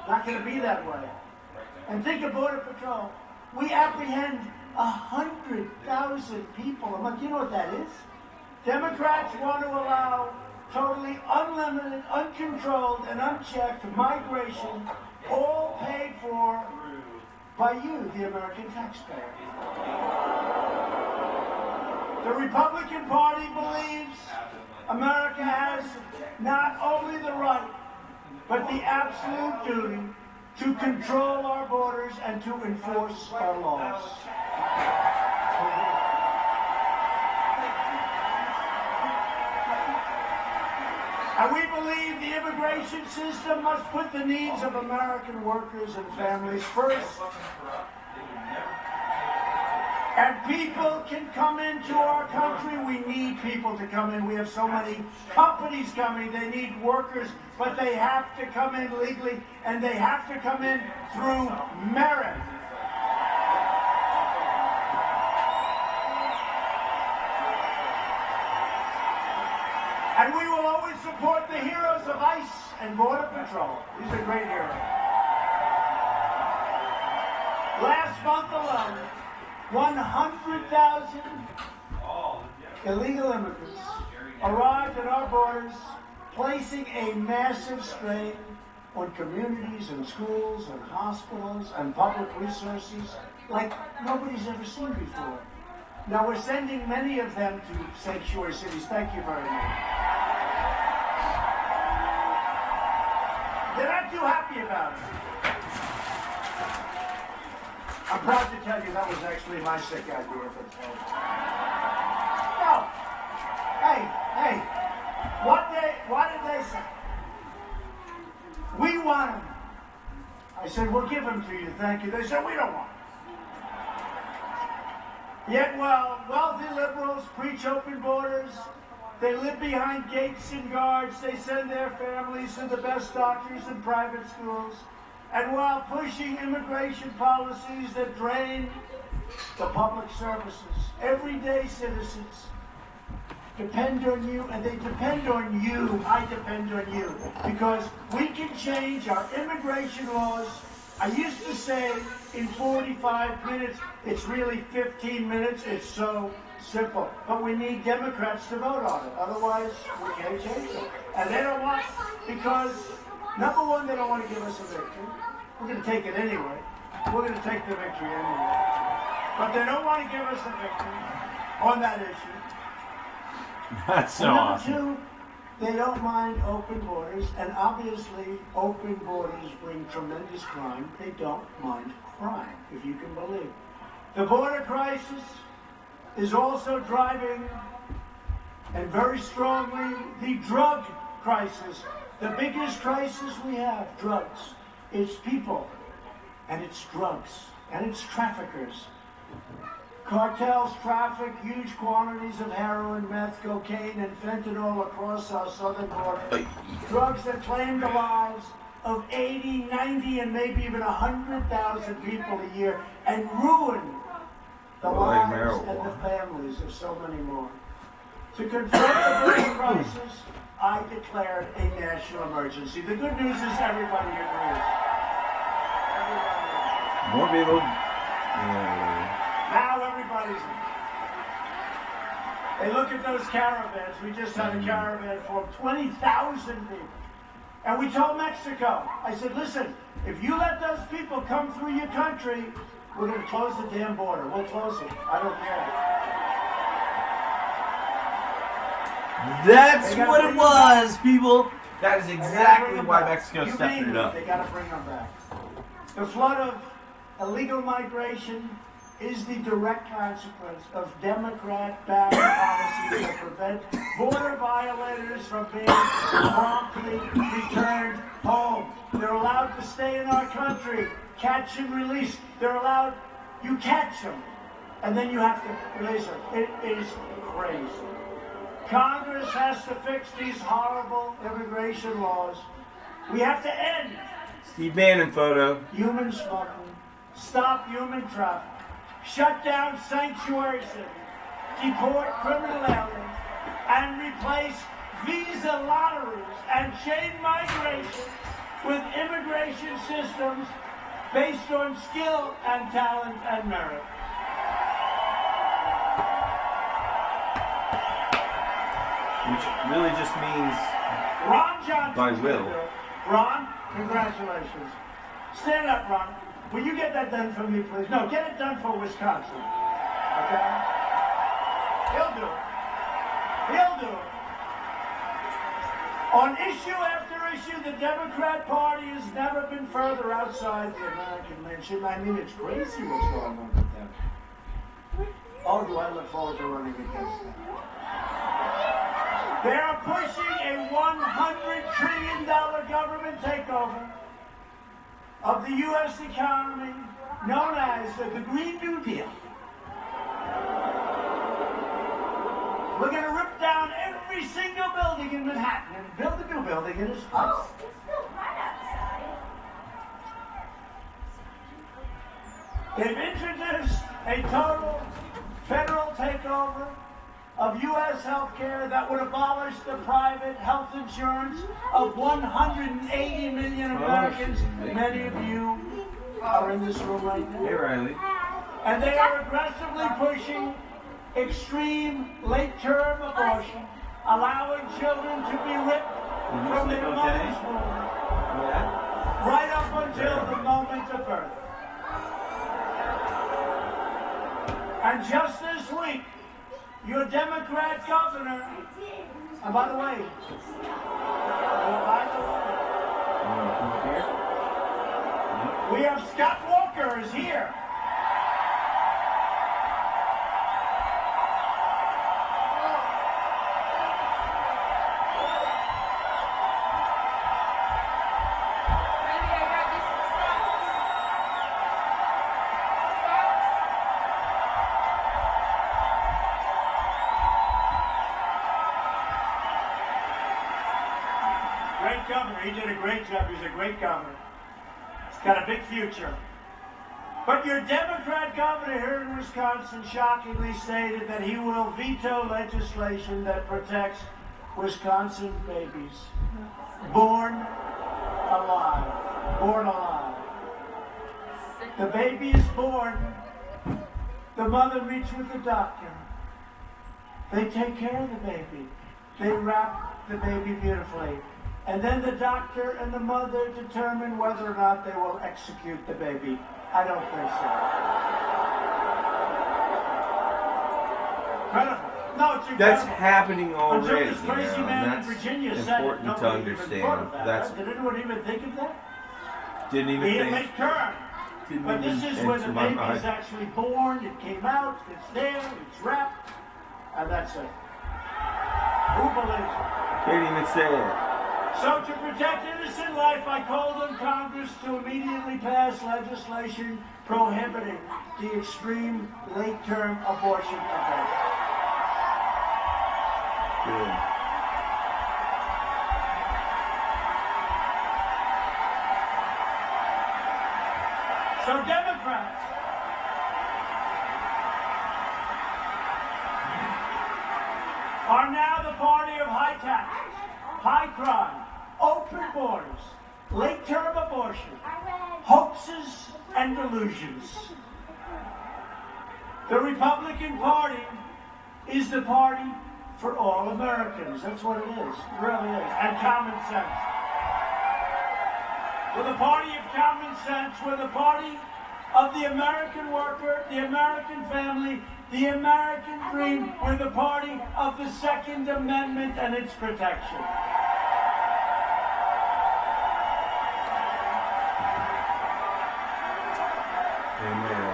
Not going to be that way. And think of Border Patrol. We apprehend 100,000 people a month. You know what that is? Democrats want to allow totally unlimited, uncontrolled, and unchecked migration, all paid for by you, the American taxpayer. The Republican Party believes America has not only the right, but the absolute duty to control our borders and to enforce our laws. And we believe the immigration system must put the needs of American workers and families first. And people can come into our country. We need people to come in. We have so many companies coming. They need workers, but they have to come in legally, and they have to come in through merit. And we will always support the heroes of ICE and Border Patrol. These are great heroes. Last month alone, 100,000 illegal immigrants arrived at our borders, placing a massive strain on communities and schools and hospitals and public resources like nobody's ever seen before. Now we're sending many of them to sanctuary cities. Thank you very much. They're not too happy about it. I'm proud to tell you that was actually my sick idea. No. Hey, what did they say? We want them. I said, we'll give them to you, thank you. They said, we don't want them. Yet while wealthy liberals preach open borders, they live behind gates and guards, they send their families to the best doctors and private schools, and while pushing immigration policies that drain the public services, everyday citizens depend on you, and they depend on you. I depend on you, because we can change our immigration laws. I used to say in 45 minutes, it's really 15 minutes. It's so simple. But we need Democrats to vote on it. Otherwise, we can't change it. And they don't want, because, number one, they don't want to give us a victory. We're going to take it anyway. We're going to take the victory anyway. But they don't want to give us a victory on that issue. That's so and awesome. Number two, they don't mind open borders, and obviously open borders bring tremendous crime. They don't mind crime, if you can believe. The border crisis is also driving, and very strongly, the drug crisis. The biggest crisis we have, drugs. It's people, and it's drugs, and it's traffickers. Cartels traffic huge quantities of heroin, meth, cocaine, and fentanyl across our southern border. Drugs that claim the lives of 80, 90, and maybe even 100,000 people a year, and ruin the lives and the families of so many more. To control the border crisis, I declared a national emergency. The good news is everybody agrees. More people. Now everybody's. They look at those caravans. We just had a caravan for 20,000 people. And we told Mexico, I said, listen, if you let those people come through your country, we're going to close the damn border. We'll close it. I don't care. That's what it was, people. That is exactly why Mexico stepped it up. They got to bring them back. The flood of illegal migration is the direct consequence of Democrat-backed policies that prevent border violators from being promptly returned home. They're allowed to stay in our country, catch and release. They're allowed, you catch them, and then you have to release them. It is crazy. Congress has to fix these horrible immigration laws. We have to end Steve Bannon photo. human smuggling, stop human trafficking, shut down sanctuary cities, deport criminal aliens, and replace visa lotteries and chain migration with immigration systems based on skill and talent and merit. which really just means Ron Johnson. by will. Ron, congratulations. Stand up, Ron. Will you get that done for me, please? No, get it done for Wisconsin. Okay? He'll do it. He'll do it. On issue after issue, the Democrat Party has never been further outside the American nation. I mean, it's crazy what's going on with them. Oh, do I look forward to running against them? They are pushing a $100 trillion government takeover of the U.S. economy, known as the Green New Deal. We're going to rip down every single building in Manhattan and build a new building in its place. Oh, it's still right outside. They've introduced a total federal takeover of U.S. health care that would abolish the private health insurance of 180 million Americans. Many of you are in this room right now. Hey, Riley. And they are aggressively pushing extreme late-term abortion, allowing children to be ripped from their mother's womb right up until the moment of birth. And just this week, your Democrat governor, and by the way, we have Scott Walker is here. Great governor. He did a great job. He's a great governor. He's got a big future. But your Democrat governor here in Wisconsin shockingly stated that he will veto legislation that protects Wisconsin babies born alive. Born alive. The baby is born. The mother meets with the doctor. They take care of the baby. They wrap the baby beautifully. And then the doctor and the mother determine whether or not they will execute the baby. I don't think so. Incredible. No, it's incredible. That's happening already. Until this crazy man in Virginia said it, important to nobody even understand. thought of that. That's Did anyone even think of that? didn't even He think. make turn. Didn't But this even is where enter the my baby mind. is actually born. It came out. It's there. It's wrapped. And that's it. Who believes it? Can't even say it. So to protect innocent life, I called on Congress to immediately pass legislation prohibiting the extreme late-term abortion debate. Good. So Democrats are now the party of high tax, high crime, open borders, late-term abortion, hoaxes, and delusions. The Republican Party is the party for all Americans. That's what it is. It really is. And common sense. We're the party of common sense. We're the party of the American worker, the American family, the American dream. We're the party of the Second Amendment and its protection. Amen.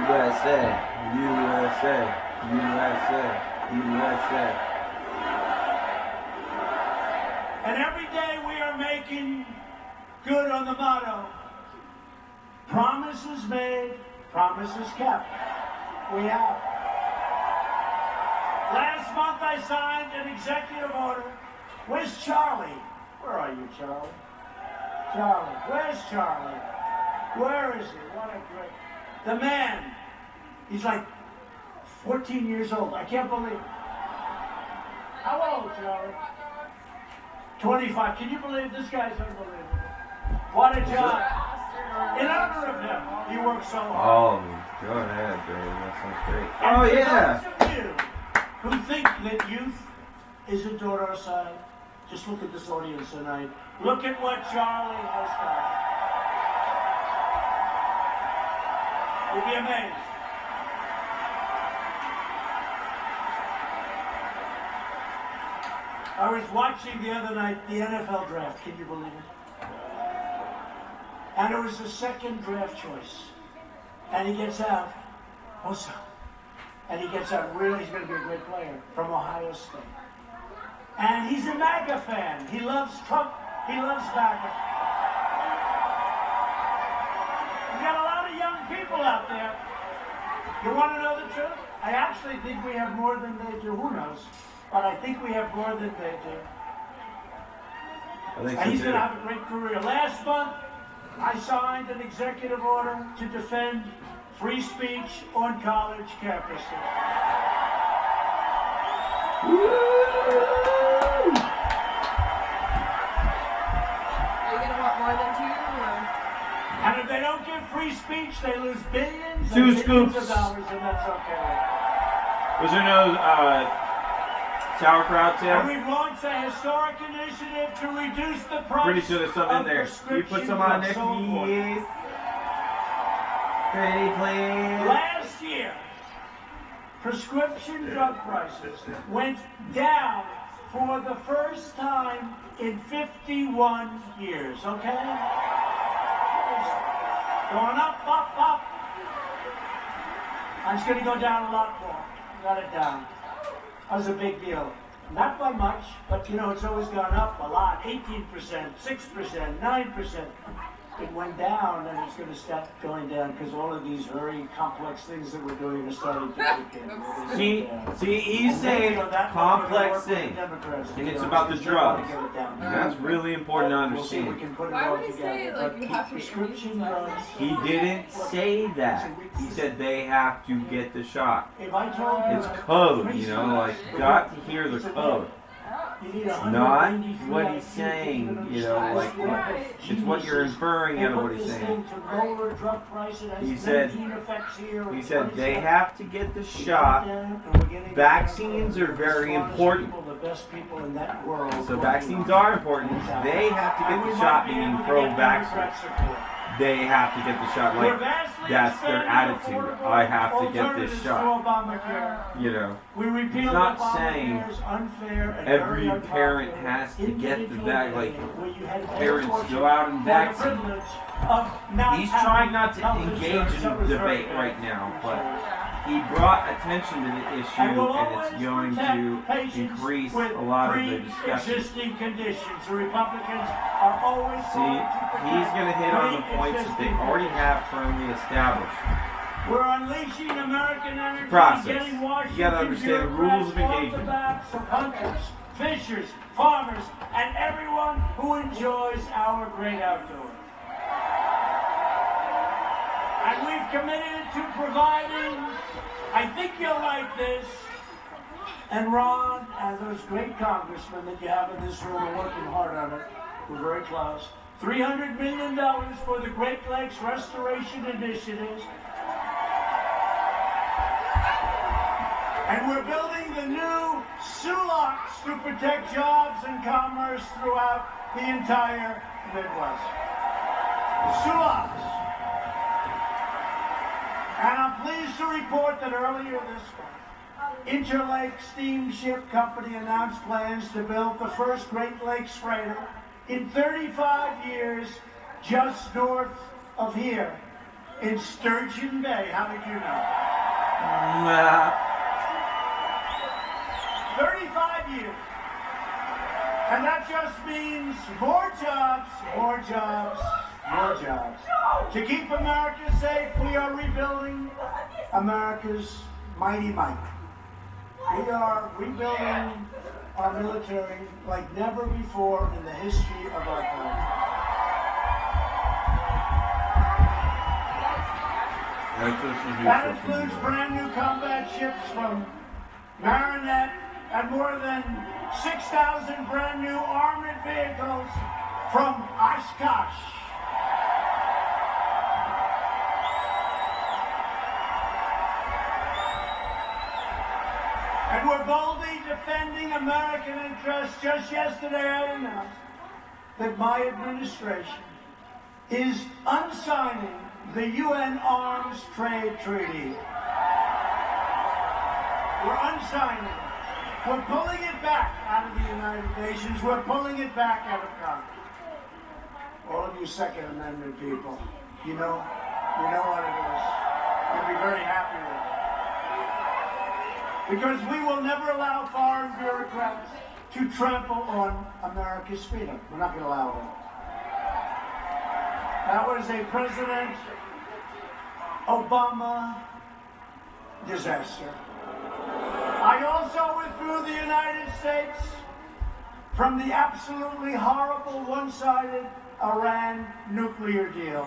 USA, USA, USA, USA. And every day we are making good on the motto, promises made, promises kept. We have. Last month I signed an executive order. Where's Charlie? Where are you, Charlie? Charlie. Where's Charlie? Where is he? What a great... The man. He's like 14 years old. I can't believe it. How old, Charlie? 25. Can you believe this guy's unbelievable? What a job. In honor of him, he worked work so hard. Oh, go ahead, baby. That sounds great. And Oh, for yeah. those of you who think that youth isn't on our side, just look at this audience tonight. Look at what Charlie has done. You'll be amazed. I was watching the other night the NFL draft. Can you believe it? And it was the second draft choice. And he gets out. What's up? And he gets out really, he's going to be a great player from Ohio State. And he's a MAGA fan. He loves Trump. He loves MAGA. We got a lot of young people out there. You want to know the truth? I actually think we have more than they do. Who knows? But I think we have more than they do. I think And he's so going to too. have a great career. Last month, I signed an executive order to defend free speech on college campuses. Are you gonna want more than 2? Or? And if they don't give free speech, they lose billions Two and billions scoops. of dollars, and that's okay. Was there no sauerkraut And tail? we've launched a historic initiative to reduce the price Pretty sure there's some in of there. Can you put prescription some on drugs. there, So important. please? Pretty please. Last year, prescription drug prices went down for the first time in 51 years, okay? Going up, up, up. And it's going to go down a lot more. Got it down. That was a big deal. Not by much, but you know, it's always gone up a lot. 18%, 6%, 9%. It went down, and it's going to start going down because all of these very complex things that we're doing are starting to kick in. See, he's saying complex thing, and it's about the drugs. And that's really important to understand. Why would he say, like, you have to get prescription drugs? He didn't say that. He said they have to get the shot. If I told you It's code, you know, like, got to hear the code. Not what he's saying, you know, like, it's what you're inferring out of what he's saying. He said they have to get the shot. Vaccines are very important. So vaccines are important. They have to get the shot, meaning pro-vaxxers. They have to get the shot, like, that's their attitude. I have to get this shot. You know, he's not saying every parent has to get the vaccine, like, parents go out and vaccinate. He's trying not to engage in a debate right now, but he brought attention to the issue, and it's going to increase a lot of the discussion. Existing conditions. The Republicans are always See, he's going to hit on the points that they already have firmly established. We're unleashing American energy, Process. getting You Washington gotta understand the rules of bureaucrats off engagement. the backs of hunters, fishers, farmers, and everyone who enjoys our great outdoors. And we've committed to providing, I think you'll like this, and Ron and those great congressmen that you have in this room are working hard on it. We're very close. $300 million for the Great Lakes Restoration Initiatives. And we're building the new SULOCs to protect jobs and commerce throughout the entire Midwest. SULOCs. And I'm pleased to report that earlier this month, Interlake Steamship Company announced plans to build the first Great Lakes freighter in 35 years just north of here in Sturgeon Bay. How did you know? 35 years. And that just means more jobs, more jobs, more jobs. To keep America safe, we are rebuilding America's mighty might. We are rebuilding our military like never before in the history of our country. That includes brand new combat ships from Marinette and more than 6,000 brand new armored vehicles from Oshkosh. boldly defending American interests, just yesterday I announced that my administration is unsigning the UN Arms Trade Treaty. We're unsigning it. We're pulling it back out of the United Nations. We're pulling it back out of Congress. All of you Second Amendment people, you know what it is. You'll be very happy with it. Because we will never allow foreign bureaucrats to trample on America's freedom. We're not going to allow that. That was a President Obama disaster. I also withdrew the United States from the absolutely horrible one-sided Iran nuclear deal.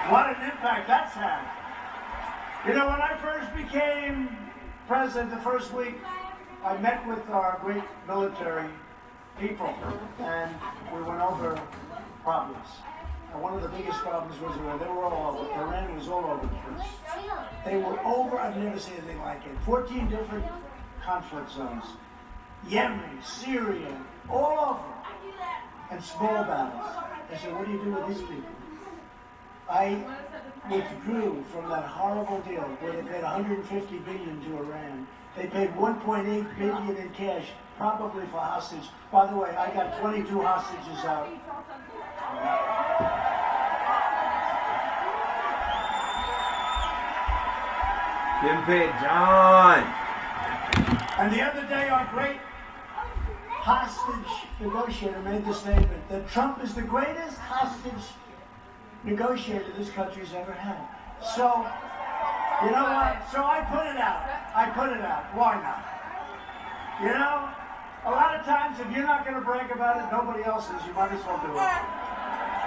What an impact that's had. You know, when I first became president, the first week, I met with our great military people, and we went over problems. And one of the biggest problems was Iran. They were all over. Iran was all over the place. They were over, I've never seen anything like it. 14 different conflict zones. Yemen, Syria, all over. And small battles. I said, what do you do with these people? I withdrew from that horrible deal where they paid $150 billion to Iran. They paid $1.8 billion in cash, probably for hostage. By the way, I got 22 hostages out. Getting paid, John. And the other day, our great hostage negotiator made the statement that Trump is the greatest hostage negotiator this country's ever had. So, you know what? So I put it out. Why not? You know, a lot of times if you're not going to brag about it, nobody else is. You might as well do it.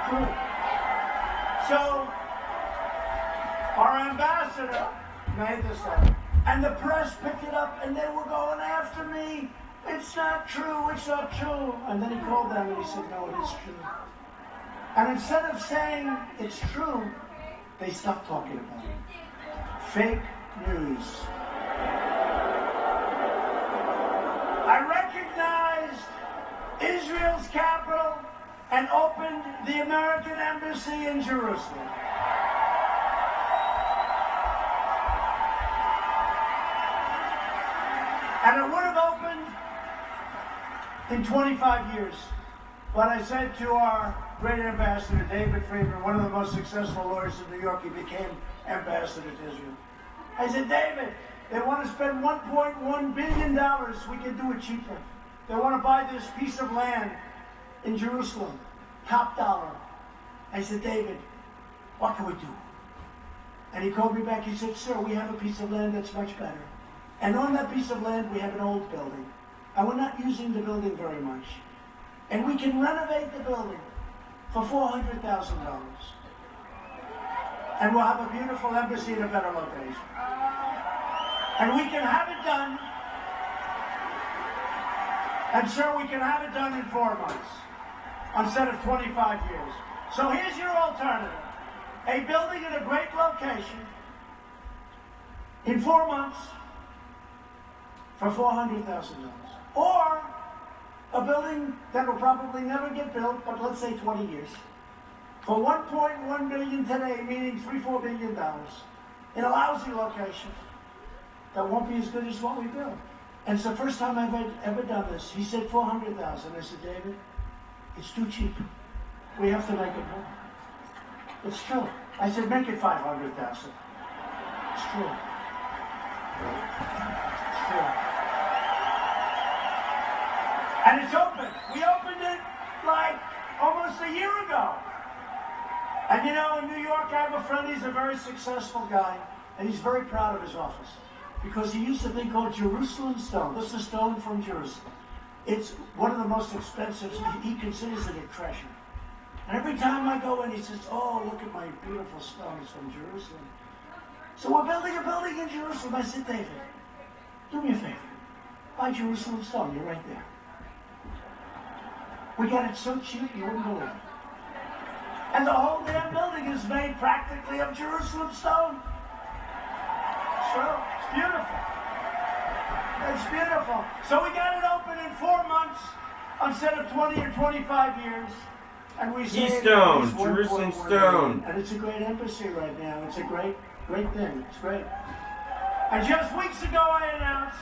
True. So, our ambassador made this statement. And the press picked it up and they were going after me. It's not true. It's not true. And then he called them and he said, no, it is true. And instead of saying it's true, they stopped talking about it. Fake news. I recognized Israel's capital and opened the American embassy in Jerusalem. And it would have opened in 25 years. But I said to our great ambassador, David Friedman, one of the most successful lawyers in New York, he became ambassador to Israel. I said, David, they want to spend $1.1 billion. We can do it cheaper. They want to buy this piece of land in Jerusalem, top dollar. I said, David, what can we do? And he called me back. He said, sir, we have a piece of land that's much better. And on that piece of land, we have an old building. And we're not using the building very much. And we can renovate the building for $400,000. And we'll have a beautiful embassy in a better location. And we can have it done. And sir, we can have it done in 4 months instead of 25 years. So here's your alternative. A building in a great location in 4 months for $400,000. Or a building that will probably never get built, but let's say 20 years, for $1.1 billion today, meaning $3-4 billion, in a lousy location that won't be as good as what we built. And it's the first time I've ever done this. He said $400,000. I said, David, it's too cheap. We have to make it more. It's true. I said, make it $500,000. It's true. It's true. And it's open. We opened it like almost a year ago. And you know, in New York, I have a friend, he's a very successful guy, and he's very proud of his office. Because he used a thing called Jerusalem stone. This is stone from Jerusalem. It's one of the most expensive, he considers it a treasure. And every time I go in, he says, oh, look at my beautiful stone, it's from Jerusalem. So we're building a building in Jerusalem. I said, David, do me a favor. Buy Jerusalem stone, you're right there. We got it so cheap, you wouldn't believe it. And the whole damn building is made practically of Jerusalem stone. It's true. It's beautiful. It's beautiful. So we got it open in 4 months instead of 20 or 25 years. And we say Keystone, Jerusalem Stone. And it's a great embassy right now. It's a great thing. It's great. And just weeks ago I announced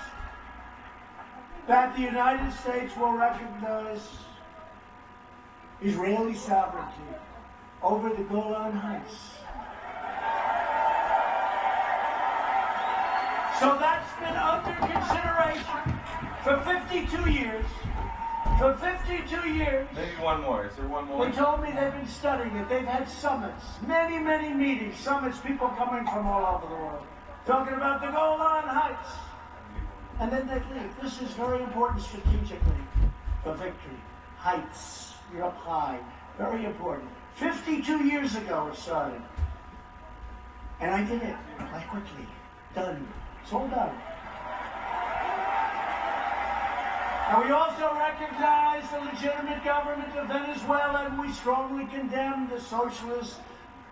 that the United States will recognize Israeli sovereignty over the Golan Heights. So that's been under consideration for 52 years. For 52 years. Maybe one more. Is there one more? They told me they've been studying it. They've had summits, many meetings, summits, people coming from all over the world, talking about the Golan Heights. And then they leave. This is very important strategically for victory. Heights. You're up high. Very important. 52 years ago it started. And I did it quite quickly. Done. It's all done. And we also recognize the legitimate government of Venezuela, and we strongly condemn the socialist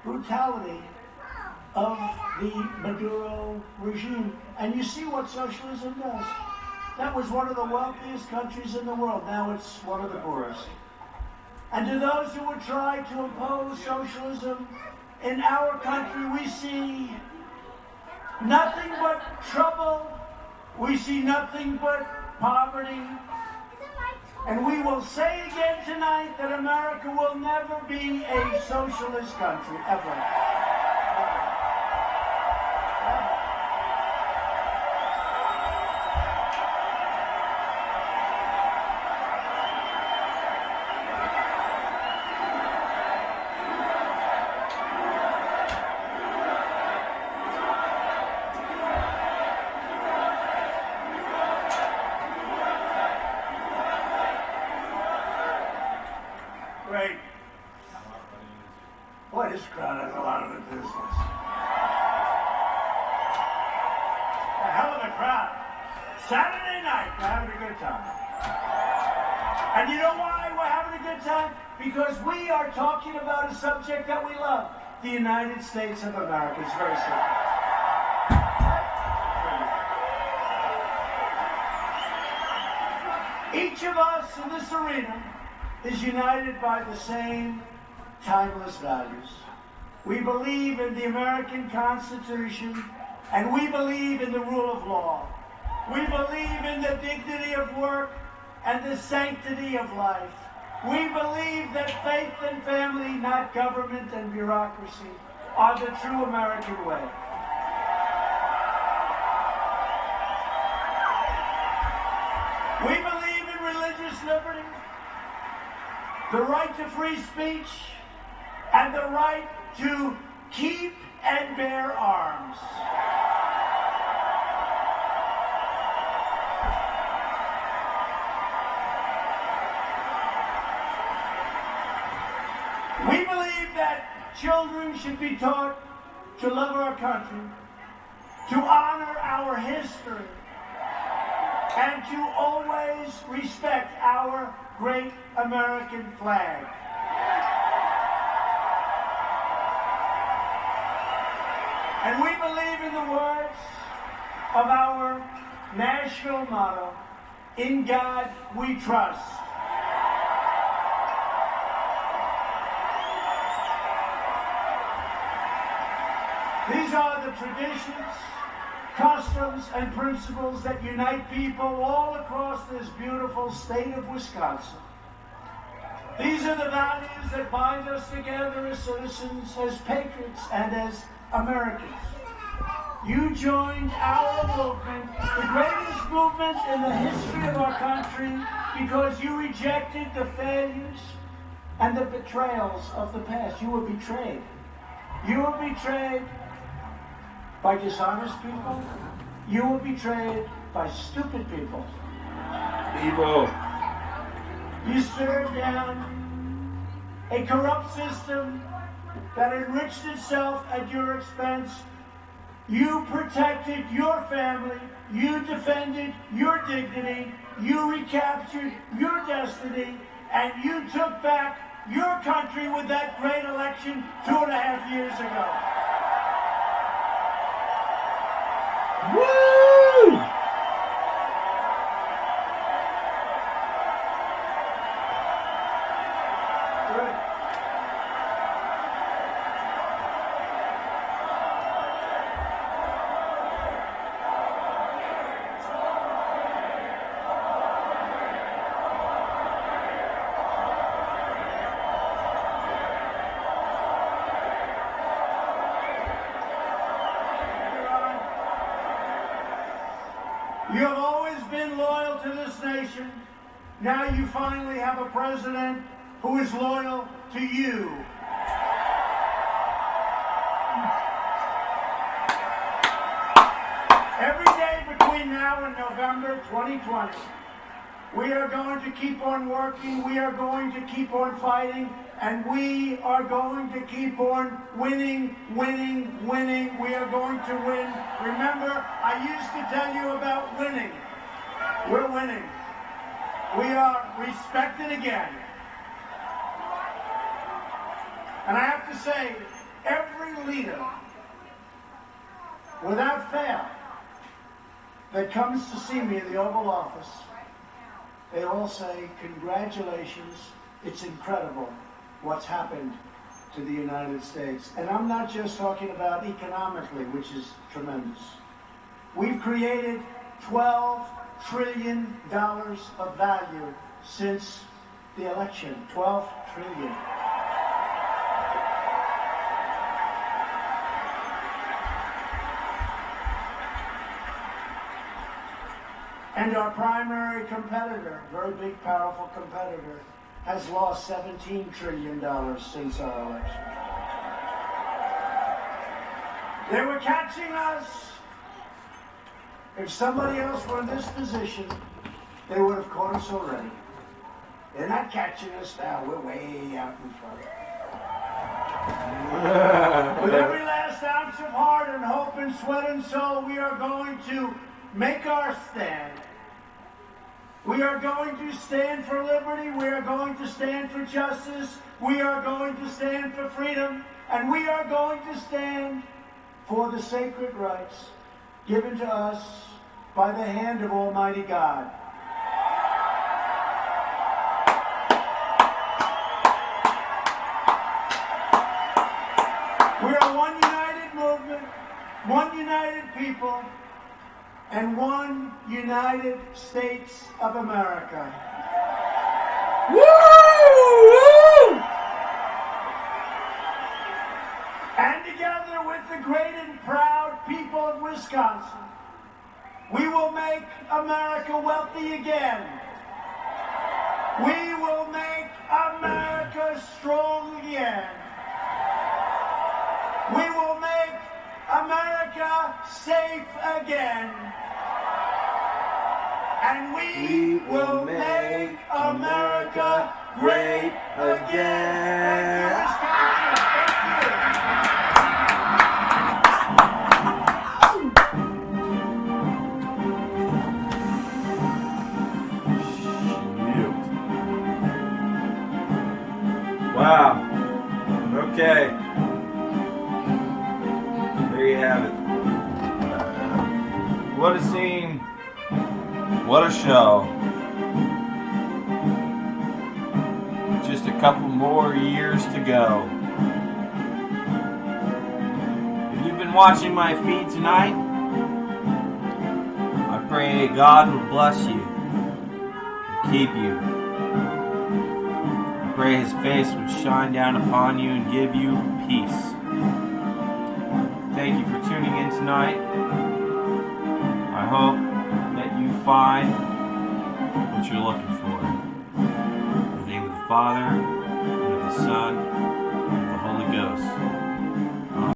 brutality of the Maduro regime. And you see what socialism does. That was one of the wealthiest countries in the world. Now it's one of the poorest. And to those who would try to impose socialism in our country, we see nothing but trouble. We see nothing but poverty. And we will say again tonight that America will never be a socialist country, ever. Great. Boy, this crowd has a lot of enthusiasm. A hell of a crowd. Saturday night, we're having a good time. And you know why we're having a good time? Because we are talking about a subject that we love. The United States of America. It's very simple. Each of us in this arena is united by the same timeless values. We believe in the American Constitution, and we believe in the rule of law. We believe in the dignity of work and the sanctity of life. We believe that faith and family, not government and bureaucracy, are the true American way. We believe in religious liberty, the right to free speech, and the right to keep and bear arms. We believe that children should be taught to love our country, to honor our history, and to always respect our great American flag. And we believe in the words of our national motto, "In God we trust." These are the traditions, customs, and principles that unite people all across this beautiful state of Wisconsin. These are the values that bind us together as citizens, as patriots, and as Americans. You joined our movement, the greatest movement in the history of our country, because you rejected the failures and the betrayals of the past. You were betrayed. You were betrayed by dishonest people. You were betrayed by stupid people. You stared down a corrupt system that enriched itself at your expense. You protected your family. You defended your dignity. You recaptured your destiny. And you took back your country with that great election 2.5 years ago. Woo! Good. You have always been loyal to this nation. Now you finally have a president who is loyal to you. Every day between now and November 2020, we are going to keep on working, we are going to keep on fighting, and we are going to keep on winning, winning, winning. We are going to win. Remember, I used to tell you about winning. We're winning. We are respected again. And I have to say, every leader, without fail, that comes to see me in the Oval Office, they all say, congratulations, it's incredible what's happened to the United States. And I'm not just talking about economically, which is tremendous. We've created $12 trillion of value since the election. 12 trillion. And our primary competitor, very big, powerful competitor, has lost $17 trillion since our election. They were catching us. If somebody else were in this position, they would have caught us already. They're not catching us now. We're way out in front. With every last ounce of heart and hope and sweat and soul, we are going to make our stand. We are going to stand for liberty. We are going to stand for justice. We are going to stand for freedom. And we are going to stand for the sacred rights given to us by the hand of Almighty God. We are one united movement, one united people, and one United States of America. Woo! Woo! And together with the great and proud people of Wisconsin, we will make America wealthy again. We will make America strong again. We will make America safe again. And we will make America great again. Thank you. Wow. Okay. There you have it. What a scene. What a show. Just a couple more years to go. If you've been watching my feed tonight, I pray God will bless you and keep you. I pray His face would shine down upon you and give you peace. Thank you for tuning in tonight. I hope that you find what you're looking for. In the name of the Father, and of the Son, and of the Holy Ghost.